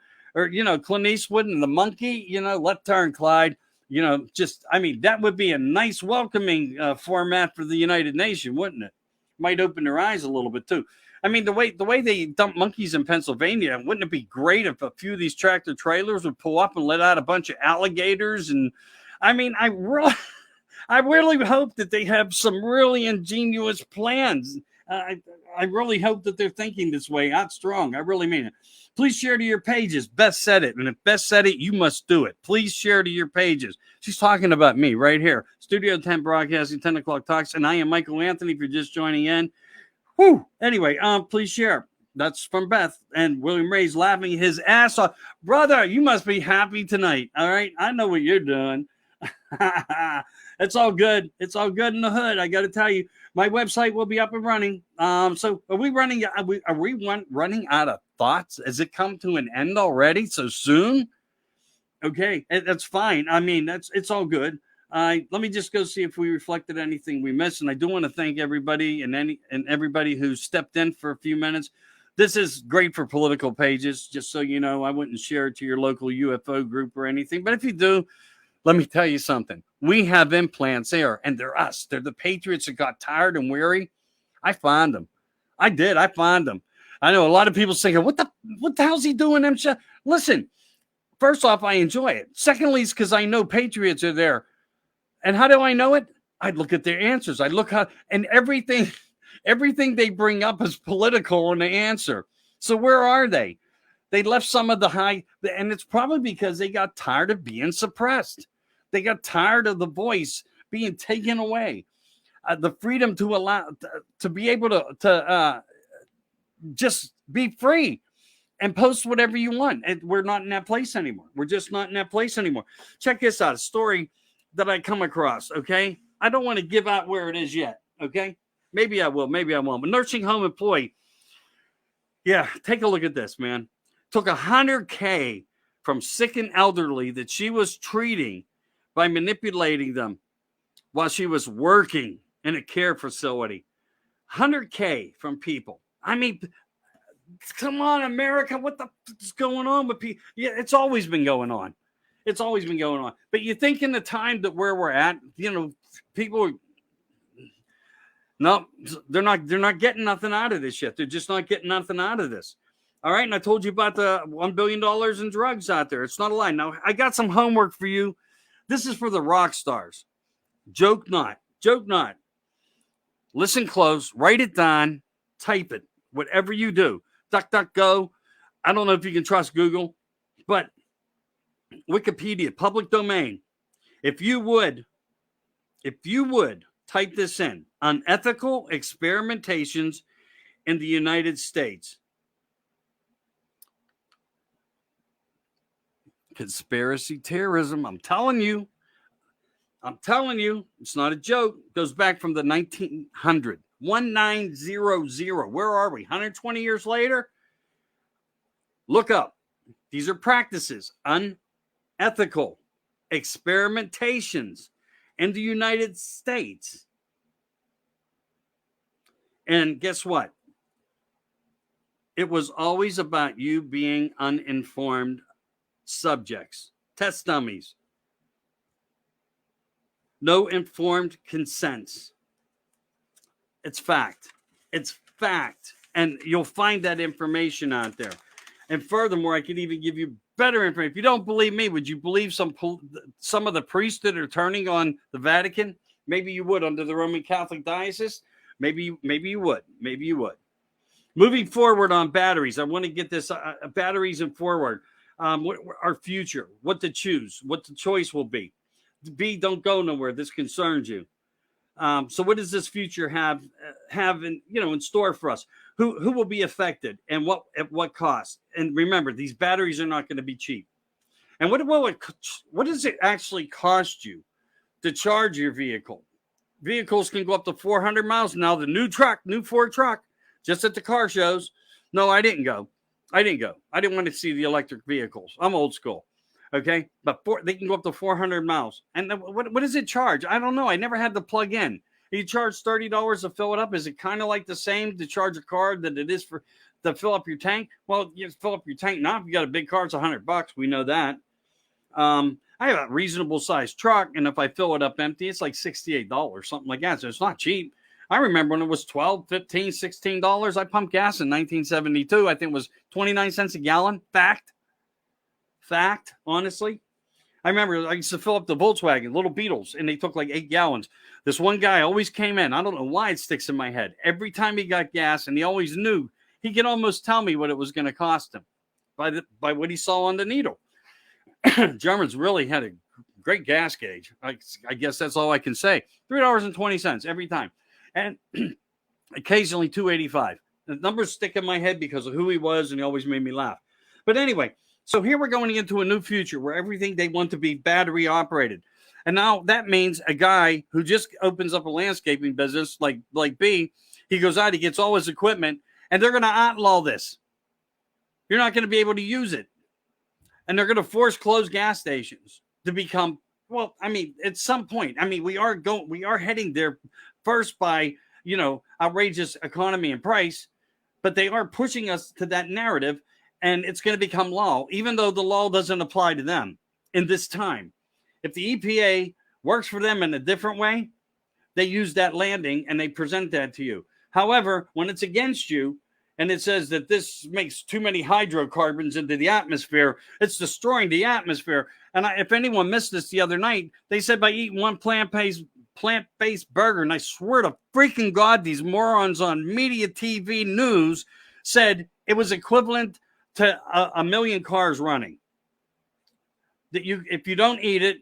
Clint Eastwood and the monkey, left turn, Clyde. That would be a nice welcoming format for the United Nations, wouldn't it? Might open their eyes a little bit too. I mean, the way they dump monkeys in Pennsylvania, wouldn't it be great if a few of these tractor trailers would pull up and let out a bunch of alligators? And I mean, I really hope that they have some really ingenious plans. I really hope that they're thinking this way out strong. I really mean it. Please share to your pages. Beth said it. And if Beth said it, you must do it. Please share to your pages. She's talking about me right here. Studio 10 Broadcasting, 10 o'clock talks. And I am Michael Anthony if you're just joining in. Whew. Anyway, please share. That's from Beth. And William Ray's laughing his ass off. Brother, you must be happy tonight. All right. I know what you're doing. It's all good. It's all good in the hood. I got to tell you, my website will be up and running. So are we running? Are we running out of thoughts? Has it come to an end already so soon? Okay, that's fine. I mean, it's all good. Let me just go see if we reflected anything we missed. And I do want to thank everybody and everybody who stepped in for a few minutes. This is great for political pages. Just so you know, I wouldn't share it to your local UFO group or anything. But if you do, let me tell you something. We have implants there, and they're us. They're the patriots that got tired and weary. I found them. I did. I found them. I know a lot of people thinking, what the hell's he doing? Listen, first off, I enjoy it. Secondly, it's because I know patriots are there. And how do I know it? I'd look at their answers. I look how, and everything they bring up is political in the answer. So where are they? They left some of the high, and it's probably because they got tired of being suppressed. They got tired of the voice being taken away. The freedom to allow to be able to just be free and post whatever you want. And we're not in that place anymore. We're just not in that place anymore. Check this out, a story that I come across, okay? I don't want to give out where it is yet, okay? Maybe I will, maybe I won't. A nursing home employee, yeah, take a look at this, man. Took $100K from sick and elderly that she was treating by manipulating them while she was working in a care facility. $100K from people. I mean, come on, America, what the is going on with people? Yeah, it's always been going on. It's always been going on. But you think in the time that where we're at, people no, they're not getting nothing out of this yet. They're just not getting nothing out of this. All right, and I told you about the $1 billion in drugs out there. It's not a lie. Now, I got some homework for you. This is for the rock stars. Joke not. Joke not. Listen close. Write it down. Type it. Whatever you do. DuckDuckGo. I don't know if you can trust Google, but Wikipedia, public domain. If you would type this in, unethical experimentations in the United States. Conspiracy terrorism. I'm telling you, it's not a joke. It goes back from the 1900, 1900. Where are we? 120 years later? Look up. These are practices, unethical experimentations in the United States. And guess what? It was always about you being uninformed subjects, test dummies, no informed consents. It's fact. It's fact. And you'll find that information out there. And furthermore, I could even give you better information. If you don't believe me, would you believe some of the priests that are turning on the Vatican? Maybe you would under the Roman Catholic Diocese. Maybe you would. Maybe you would. Moving forward on batteries, I want to get this batteries and forward. Our future, what to choose, what the choice will be. B, don't go nowhere. This concerns you. So what does this future have in store for us? Who will be affected and at what cost? And remember, these batteries are not going to be cheap. And what does it actually cost you to charge your vehicle? Vehicles can go up to 400 miles. Now the new Ford truck, just at the car shows. No, I didn't go. I didn't want to see the electric vehicles. I'm old school. Okay. But they can go up to 400 miles. And what does it charge? I don't know. I never had to plug in. You charge $30 to fill it up. Is it kind of like the same to charge a car that it is to fill up your tank? Well, you fill up your tank now. If you got a big car, it's $100. We know that. I have a reasonable sized truck. And if I fill it up empty, it's like $68, something like that. So it's not cheap. I remember when it was $12, $15, $16. I pumped gas in 1972. I think it was 29 cents a gallon. Fact, honestly. I remember I used to fill up the Volkswagen, little Beetles, and they took like 8 gallons. This one guy always came in. I don't know why it sticks in my head. Every time he got gas, and he always knew, he could almost tell me what it was going to cost him by what he saw on the needle. Germans really had a great gas gauge. I guess that's all I can say. $3.20 every time. And occasionally $2.85. The numbers stick in my head because of who he was, and he always made me laugh. But anyway, so here we're going into a new future where everything they want to be battery operated. And now that means a guy who just opens up a landscaping business like B, he goes out, he gets all his equipment, and they're going to outlaw this. You're not going to be able to use it. And they're going to force closed gas stations to become, well, I mean, at some point, I mean, we are heading there first by, outrageous economy and price, but they are pushing us to that narrative, and it's going to become law, even though the law doesn't apply to them in this time. If the EPA works for them in a different way, they use that landing and they present that to you. However, when it's against you, and it says that this makes too many hydrocarbons into the atmosphere. It's destroying the atmosphere. And if anyone missed this the other night, they said by eating one plant-based burger, and I swear to freaking God, these morons on media TV news said it was equivalent to a million cars running. That if you don't eat it,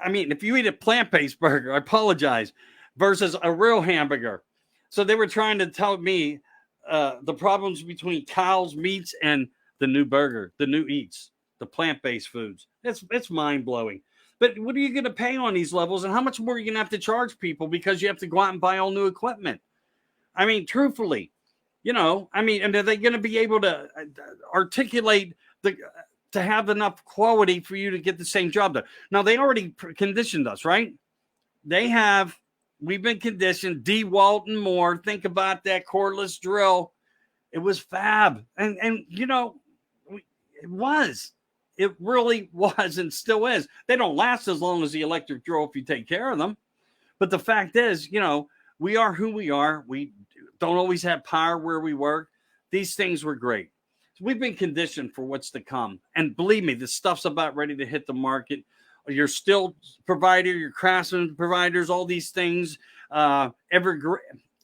I mean, if you eat a plant-based burger, I apologize, versus a real hamburger. So they were trying to tell me the problems between cows, meats, and the new burger, the new eats, the plant-based foods. It's mind-blowing. But what are you going to pay on these levels, and how much more are you going to have to charge people because you have to go out and buy all new equipment? I mean, truthfully, and are they going to be able to articulate to have enough quality for you to get the same job done? Now, they already conditioned us, right? We've been conditioned. DeWalt and Moore. Think about that cordless drill. It was fab. And it was. It really was and still is. They don't last as long as the electric drill if you take care of them. But the fact is, we are who we are. We don't always have power where we work. These things were great. So we've been conditioned for what's to come. And believe me, this stuff's about ready to hit the market. Your still provider, your Craftsman providers, all these things.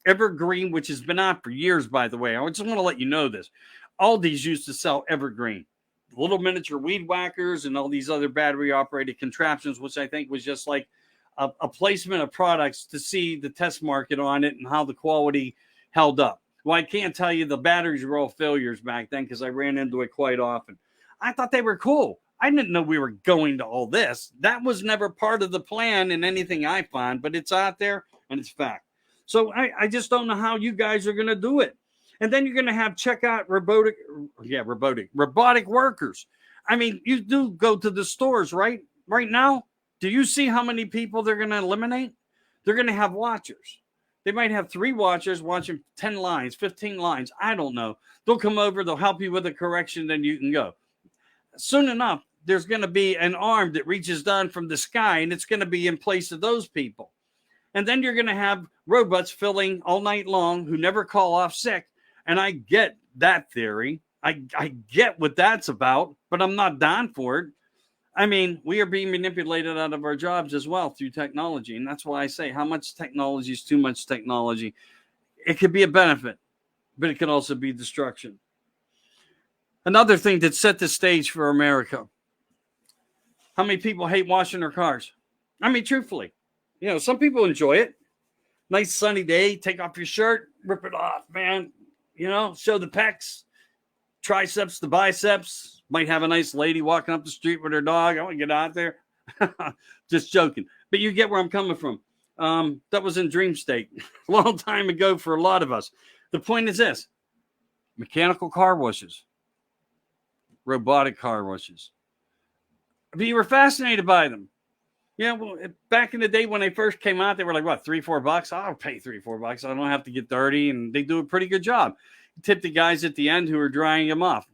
Evergreen, which has been out for years, by the way. I just want to let you know this. All these used to sell Evergreen. Little miniature weed whackers and all these other battery-operated contraptions, which I think was just like a placement of products to see the test market on it and how the quality held up. Well, I can't tell you the batteries were all failures back then because I ran into it quite often. I thought they were cool. I didn't know we were going to all this. That was never part of the plan in anything I find, but it's out there and it's fact. So I just don't know how you guys are going to do it. And then you're going to have checkout robotic workers. I mean, you do go to the stores, right? Right now, do you see how many people they're going to eliminate? They're going to have watchers. They might have 3 watchers watching 10 lines, 15 lines. I don't know. They'll come over. They'll help you with a correction. Then you can go. Soon enough, there's going to be an arm that reaches down from the sky, and it's going to be in place of those people. And then you're going to have robots filling all night long who never call off sick. And I get that theory. I get what that's about, but I'm not down for it. I mean, we are being manipulated out of our jobs as well through technology. And that's why I say how much technology is too much technology. It could be a benefit, but it can also be destruction. Another thing that set the stage for America. How many people hate washing their cars? I mean, truthfully, some people enjoy it. Nice sunny day, take off your shirt, rip it off, man. Show the pecs, triceps, the biceps. Might have a nice lady walking up the street with her dog. I want to get out there. Just joking. But you get where I'm coming from. That was in dream state a long time ago for a lot of us. The point is this. Mechanical car washes. Robotic car washes. But you were fascinated by them. Well, back in the day when they first came out, they were like, what, $3-4? I'll pay $3-4. I don't have to get dirty. And they do a pretty good job. You tip the guys at the end who are drying them off.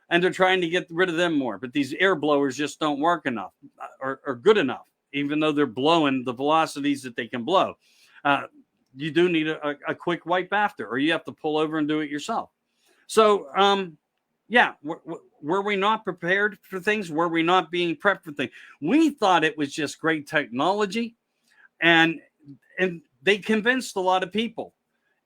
And they're trying to get rid of them more. But these air blowers just don't work enough or good enough, even though they're blowing the velocities that they can blow. You do need a quick wipe after, or you have to pull over and do it yourself. So, were we not prepared for things? Were we not being prepped for things? We thought it was just great technology, and they convinced a lot of people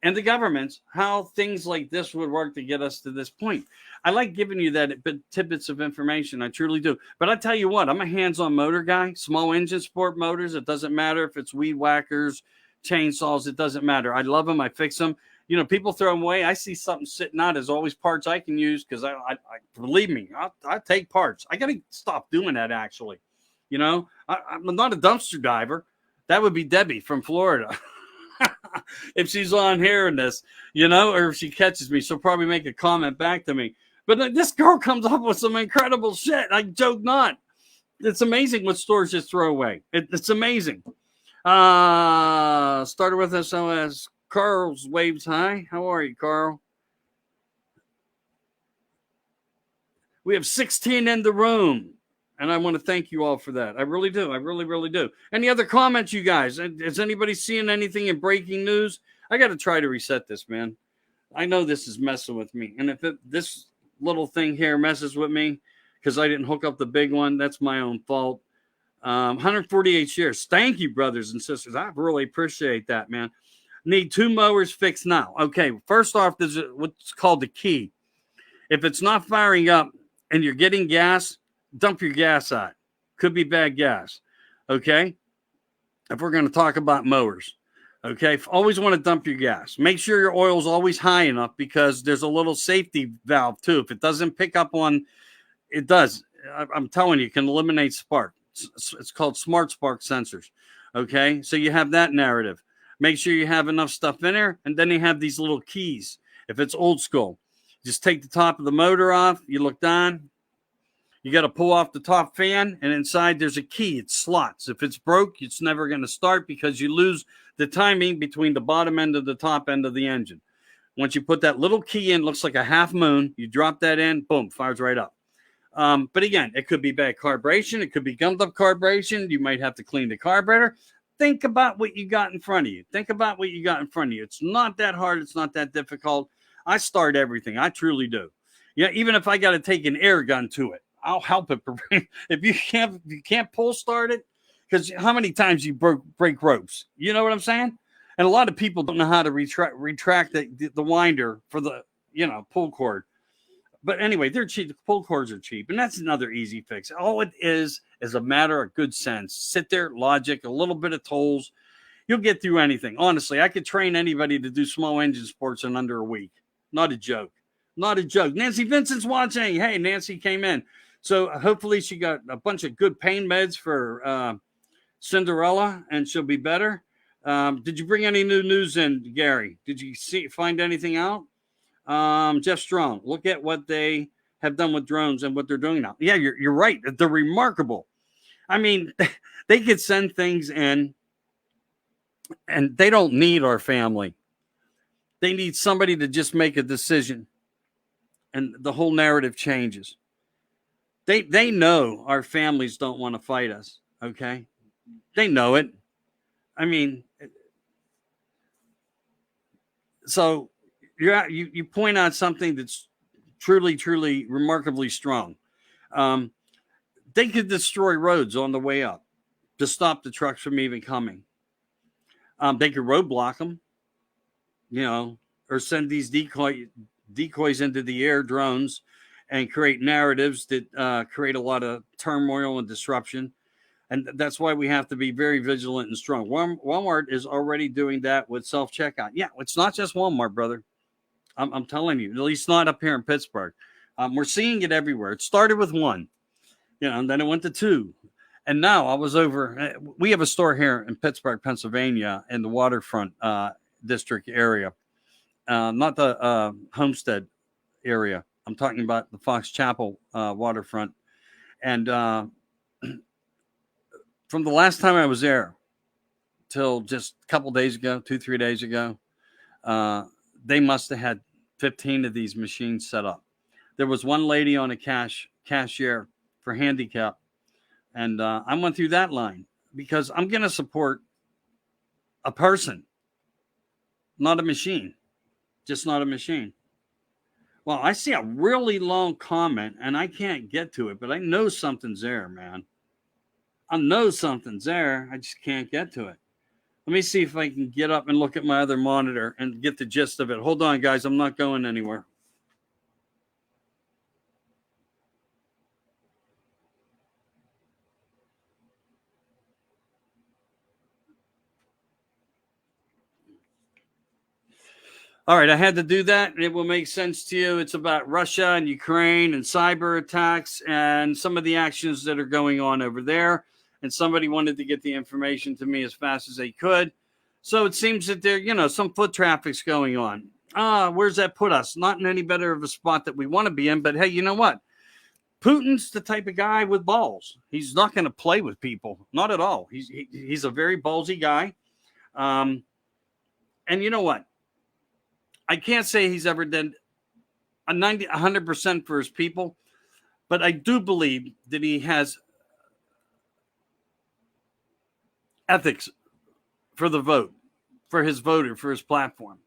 and the governments how things like this would work to get us to this point. I like giving you that tidbits of information. I truly do. But I tell you what, I'm a hands-on motor guy, small engine sport motors. It doesn't matter if it's weed whackers, chainsaws. It doesn't matter. I love them. I fix them. People throw them away. I see something sitting out. There's always parts I can use because I believe me, I take parts. I got to stop doing that, actually. I'm not a dumpster diver. That would be Debbie from Florida. If she's on hearing this, or if she catches me, she'll probably make a comment back to me. But this girl comes up with some incredible shit. I joke not. It's amazing what stores just throw away. It's amazing. Started with SOS. Carl's waves hi. How are you, Carl? We have 16 in the room, and I want to thank you all for that. I really do. I really, really do. Any other comments, you guys? Is anybody seeing anything in breaking news? I got to try to reset this, man. I know this is messing with me. And if this little thing here messes with me because I didn't hook up the big one, that's my own fault. 148 shares. Thank you, brothers and sisters. I really appreciate that, man. Need 2 mowers fixed now. Okay, first off, there's what's called the key. If it's not firing up and you're getting gas, dump your gas out. Could be bad gas. Okay? If we're going to talk about mowers. Okay, always want to dump your gas. Make sure your oil is always high enough because there's a little safety valve too. If it doesn't pick up on, it does. I'm telling you, it can eliminate spark. It's called smart spark sensors. Okay, so you have that narrative. Make sure you have enough stuff in there, and then you have these little keys. If it's old school, just take the top of the motor off. You look down. You got to pull off the top fan, and inside there's a key. It slots. If it's broke, it's never going to start because you lose the timing between the bottom end and the top end of the engine. Once you put that little key in, looks like a half moon. You drop that in, boom, fires right up. But again, it could be bad carburation. It could be gummed up carburation. You might have to clean the carburetor. Think about what you got in front of you. Think about what you got in front of you. It's not that hard. It's not that difficult. I start everything. I truly do. Yeah, even if I got to take an air gun to it, I'll help it. If you can't pull start it, because how many times you break ropes? You know what I'm saying? And a lot of people don't know how to retract the winder for the pull cord. But anyway, they're cheap. The pull cords are cheap, and that's another easy fix. All it is a matter of good sense. Sit there, logic, a little bit of tolls. You'll get through anything. Honestly, I could train anybody to do small engine sports in under a week. Not a joke. Not a joke. Nancy Vincent's watching. Hey, Nancy came in. So hopefully she got a bunch of good pain meds for Cinderella, and she'll be better. Did you bring any new news in, Gary? Did you find anything out? Jeff Strong, look at what they have done with drones and what they're doing now. Yeah, you're right. They're remarkable. I mean, they could send things in, and they don't need our family. They need somebody to just make a decision, and the whole narrative changes. They know our families don't want to fight us. Okay, they know it. I mean, so you point out something that's truly remarkably strong. They could destroy roads on the way up to stop the trucks from even coming. They could roadblock them, or send these decoys into the air, drones, and create narratives that create a lot of turmoil and disruption. And that's why we have to be very vigilant and strong. Walmart is already doing that with self-checkout. Yeah, it's not just Walmart, brother. I'm telling you, at least not up here in Pittsburgh. We're seeing it everywhere. It started with 1, and then it went to 2. And now I was over. We have a store here in Pittsburgh, Pennsylvania, in the waterfront district area, not the Homestead area. I'm talking about the Fox Chapel waterfront. And from the last time I was there till just a couple days ago, 2-3 days ago, they must have had 15 of these machines set up. There was one lady on a cashier for handicap. And I went through that line because I'm going to support a person, not a machine, just not a machine. Well, I see a really long comment and I can't get to it, but I know something's there, man. I know something's there. I just can't get to it. Let me see if I can get up and look at my other monitor and get the gist of it. Hold on, guys. I'm not going anywhere. All right, I had to do that. It will make sense to you. It's about Russia and Ukraine and cyber attacks and some of the actions that are going on over there. And somebody wanted to get the information to me as fast as they could. So it seems that there, some foot traffic's going on. Where's that put us? Not in any better of a spot that we want to be in. But hey, you know what? Putin's the type of guy with balls. He's not going to play with people. Not at all. He's a very ballsy guy. And you know what? I can't say he's ever done 100% for his people, but I do believe that he has ethics for the vote, for his voter, for his platform.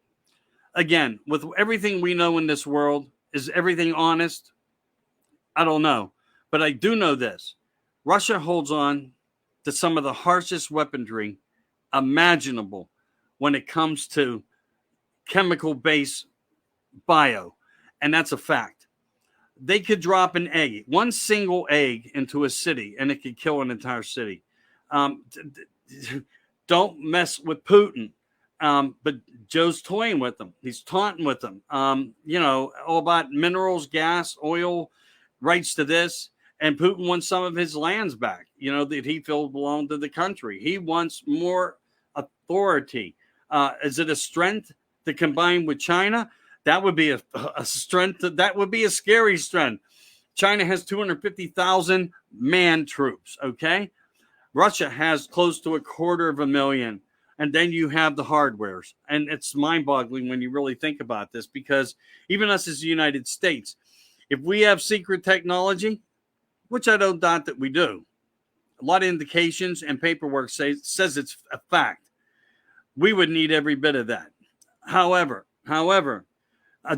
Again, with everything we know in this world, is everything honest? I don't know. But I do know this. Russia holds on to some of the harshest weaponry imaginable when it comes to chemical based bio. And that's a fact. They could drop an egg, one single egg into a city, and it could kill an entire city. Um, don't mess with Putin. But Joe's toying with them. He's taunting with them. All about minerals, gas, oil, rights to this. And Putin wants some of his lands back, that he feels belong to the country. He wants more authority. Is it a strength to combine with China? That would be a strength. That would be a scary strength. China has 250,000 man troops, okay? Russia has close to 250,000. And then you have the hardwares. And it's mind-boggling when you really think about this, because even us as the United States, if we have secret technology, which I don't doubt that we do, a lot of indications and paperwork says it's a fact, we would need every bit of that. However,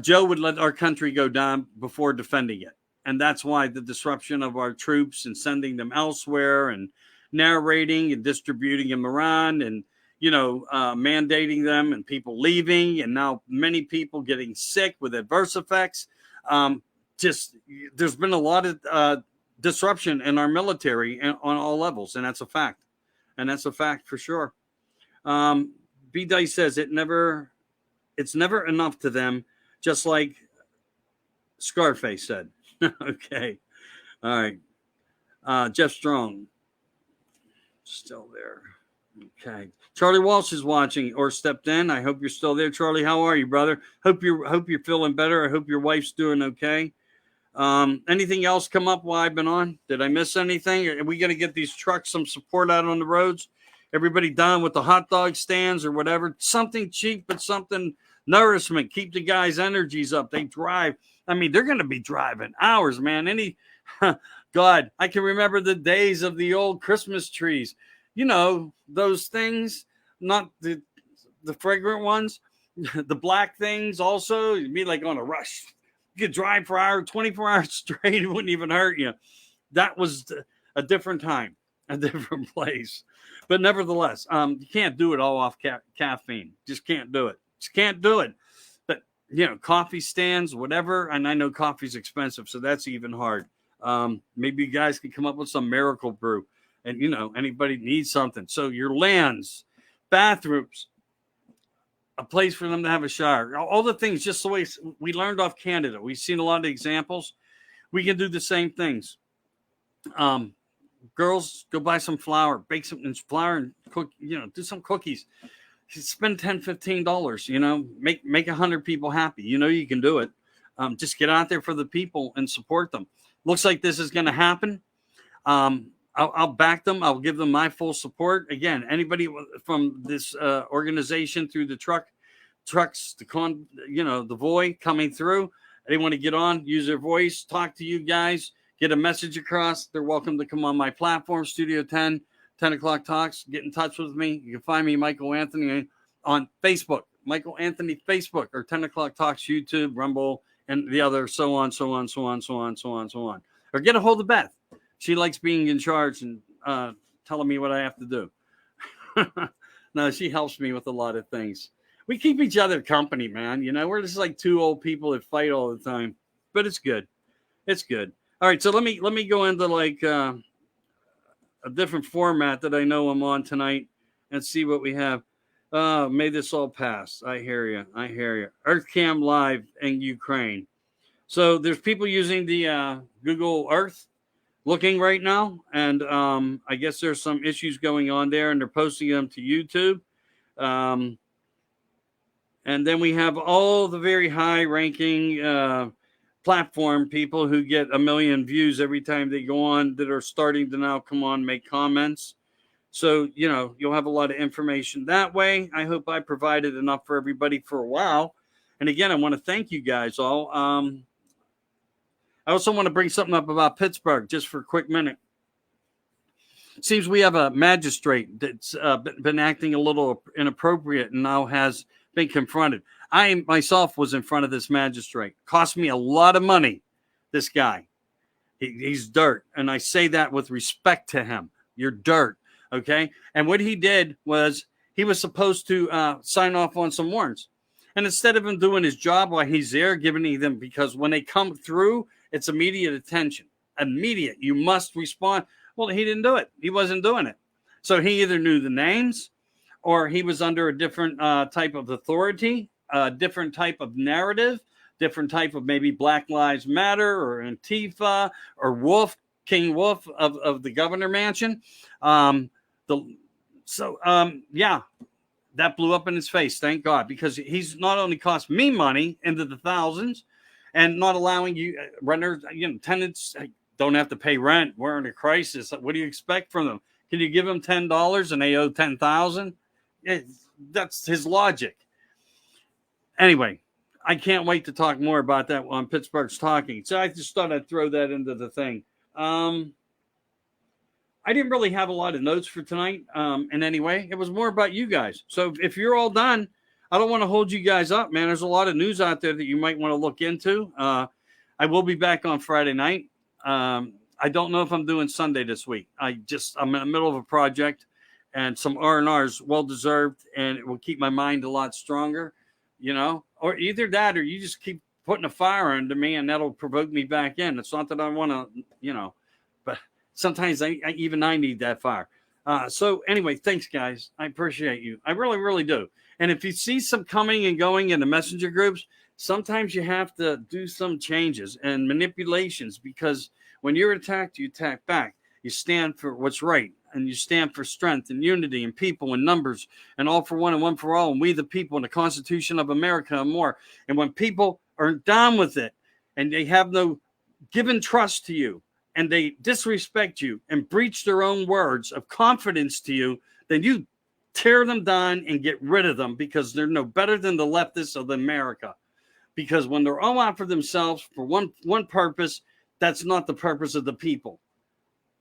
Joe would let our country go down before defending it. And that's why the disruption of our troops and sending them elsewhere and narrating and distributing them around and mandating them and people leaving, and now many people getting sick with adverse effects. There's been a lot of disruption in our military on all levels, and that's a fact. And that's a fact for sure. B Dice says it's never enough to them, just like Scarface said. Okay. All right. Jeff Strong. Still there. Okay. Charlie Walsh is watching or stepped in. I hope you're still there, Charlie. How are you, brother? Hope you're feeling better. I hope your wife's doing okay. Anything else come up while I've been on? Did I miss anything? Are we going to get these trucks some support out on the roads? Everybody done with the hot dog stands or whatever? Something cheap, but something nourishment. Keep the guys' energies up. They drive. I mean, they're going to be driving hours, man. God, I can remember the days of the old Christmas trees. Those things, not the fragrant ones, the black things also. You'd be like on a rush. You could drive for hours, 24 hours straight. It wouldn't even hurt you. That was a different time, a different place. But nevertheless, you can't do it all off caffeine. Just can't do it. Just can't do it. But, coffee stands, whatever. And I know coffee's expensive, so that's even hard. Maybe you guys can come up with some miracle brew. And, anybody needs something. So your lands, bathrooms, a place for them to have a shower, all the things, just the way we learned off Canada. We've seen a lot of examples. We can do the same things. Girls, go buy some flour, bake some flour and cook, do some cookies. Spend $10, $15, make 100 people happy. You can do it. Just get out there for the people and support them. Looks like this is going to happen. I'll back them. I'll give them my full support. Again, anybody from this organization through the trucks, the Voy coming through, they want to get on, use their voice, talk to you guys, get a message across. They're welcome to come on my platform, Studio 10 o'clock talks. Get in touch with me. You can find me, Michael Anthony, on Facebook, Michael Anthony Facebook, or 10 o'clock talks, YouTube, Rumble, and the other, so on. Or get a hold of Beth. She likes being in charge and telling me what I have to do. No, she helps me with a lot of things. We keep each other company, man. We're just like two old people that fight all the time, but it's good. It's good. All right, so let me go into like a different format that I know I'm on tonight and see what we have. May this all pass. I hear you. EarthCam Live in Ukraine. So there's people using the Google Earth looking right now, and I guess there's some issues going on there, and they're posting them to YouTube. And then we have all the very high-ranking platform people who get 1 million views every time they go on that are starting to now come on, make comments. So, you'll have a lot of information that way. I hope I provided enough for everybody for a while. And again, I want to thank you guys all. I also want to bring something up about Pittsburgh just for a quick minute. It seems we have a magistrate that's been acting a little inappropriate and now has been confronted. I myself was in front of this magistrate. Cost me a lot of money, this guy. He's dirt. And I say that with respect to him. You're dirt. Okay. And what he did was he was supposed to sign off on some warrants. And instead of him doing his job while he's there, giving them, because when they come through, it's immediate attention. Immediate. You must respond. Well, he didn't do it. He wasn't doing it. So he either knew the names or he was under a different type of authority, a different type of narrative, different type of maybe Black Lives Matter or Antifa or Wolf, King Wolf of the Governor Mansion. Yeah, that blew up in his face. Thank God, because he's not only cost me money into the thousands and not allowing you renters, tenants don't have to pay rent. We're in a crisis. What do you expect from them? Can you give them $10 and they owe $10,000? That's his logic. Anyway, I can't wait to talk more about that on Pittsburgh's Talking. So I just thought I'd throw that into the thing. I didn't really have a lot of notes for tonight in any way. It was more about you guys. So if you're all done, I don't want to hold you guys up, man. There's a lot of news out there that you might want to look into. I will be back on Friday night. I don't know if I'm doing Sunday this week. I'm in the middle of a project, and some R&R's well-deserved, and it will keep my mind a lot stronger, or either that or you just keep putting a fire under me, and that'll provoke me back in. It's not that I want to, but sometimes I need that fire. So anyway, thanks, guys. I appreciate you. I really, really do. And if you see some coming and going in the messenger groups, sometimes you have to do some changes and manipulations, because when you're attacked, you attack back. You stand for what's right, and you stand for strength and unity and people and numbers and all for one and one for all, and we the people and the Constitution of America and more. And when people are down with it and they have no given trust to you and they disrespect you and breach their own words of confidence to you, then you tear them down and get rid of them, because they're no better than the leftists of America. Because when they're all out for themselves for one purpose, that's not the purpose of the people.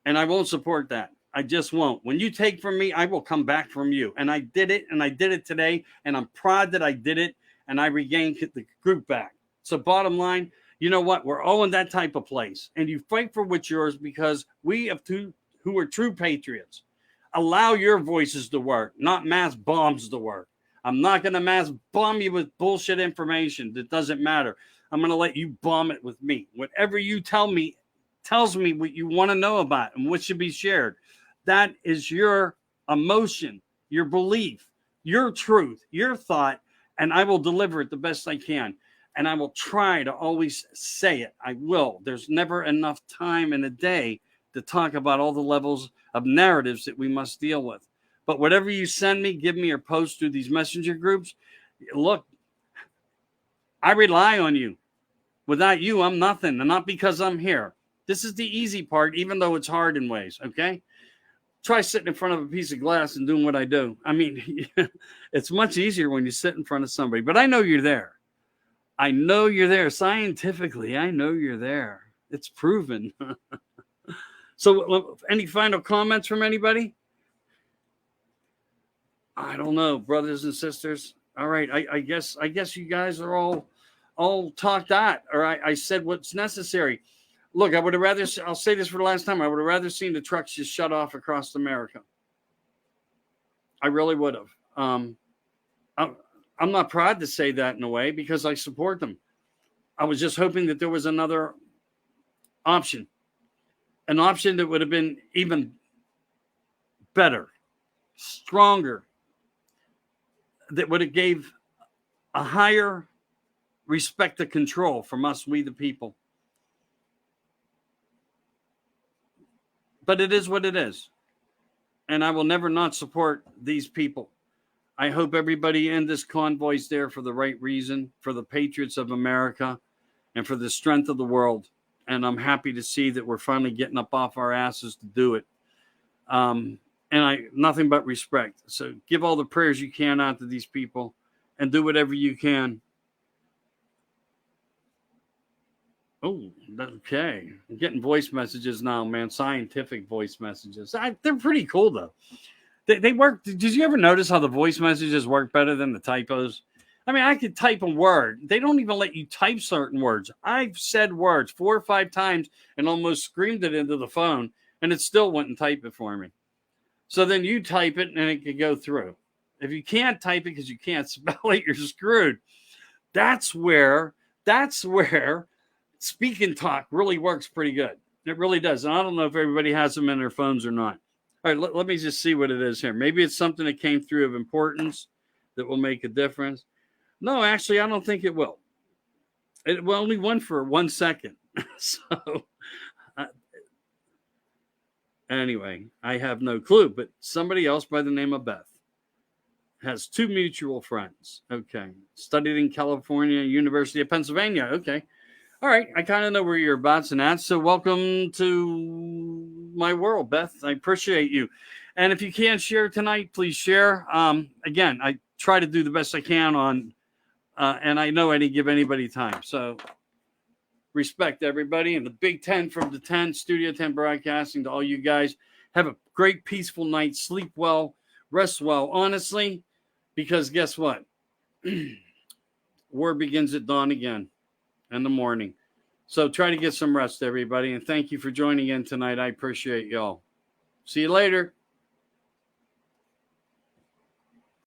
And I won't support that. I just won't. When you take from me, I will come back from you. And I did it, and I did it today, and I'm proud that I did it, and I regained the group back. So bottom line, you know what? We're all in that type of place. And you fight for what's yours, because we have two who are true patriots. Allow your voices to work, not mass bombs to work. I'm not going to mass bomb you with bullshit information that doesn't matter. I'm going to let you bomb it with me. Whatever you tell me tells me what you want to know about and what should be shared. That is your emotion, your belief, your truth, your thought, and I will deliver it the best I can. And I will try to always say it. I will. There's never enough time in a day to talk about all the levels of narratives that we must deal with. But whatever you send me, give me, or post through these messenger groups, look, I rely on you. Without you, I'm nothing, and not because I'm here. This is the easy part, even though it's hard in ways, okay? Try sitting in front of a piece of glass and doing what I do. I mean, it's much easier when you sit in front of somebody, but I know you're there. I know you're there. Scientifically, I know you're there. It's proven. So any final comments from anybody? I don't know, brothers and sisters. All right. I guess you guys are all talked out, or I said what's necessary. Look, I would have rather, I'll say this for the last time, I would have rather seen the trucks just shut off across America. I really would have. I'm not proud to say that in a way, because I support them. I was just hoping that there was another option, an option that would have been even better, stronger, that would have gave a higher respect to control from us, we the people. But it is what it is. And I will never not support these people. I hope everybody in this convoy is there for the right reason, for the patriots of America, and for the strength of the world. And I'm happy to see that we're finally getting up off our asses to do it. And nothing but respect. So give all the prayers you can out to these people, and do whatever you can. Oh, okay. I'm getting voice messages now, man. Scientific voice messages. They're pretty cool, though. They work. Did you ever notice how the voice messages work better than the typos? I mean, I could type a word. They don't even let you type certain words. I've said words 4 or 5 times and almost screamed it into the phone, and it still wouldn't type it for me. So then you type it and it could go through. If you can't type it because you can't spell it, you're screwed. That's where Speak and Talk really works pretty good. It really does. And I don't know if everybody has them in their phones or not. All right, let me just see what it is here. Maybe it's something that came through of importance that will make a difference. No, actually, I don't think it will. It will only won for 1 second. So, uh, anyway, I have no clue. But somebody else by the name of Beth has 2 mutual friends. Okay. Studied in California, University of Pennsylvania. Okay. All right. I kind of know where you're about and at. So, welcome to my world, Beth. I appreciate you. And if you can't share tonight, please share. Again, I try to do the best I can on. And I know I didn't give anybody time. So respect everybody. And the Big 10 from the 10, Studio 10 Broadcasting, to all you guys. Have a great, peaceful night. Sleep well. Rest well. Honestly, because guess what? War begins at dawn again in the morning. So try to get some rest, everybody. And thank you for joining in tonight. I appreciate y'all. See you later.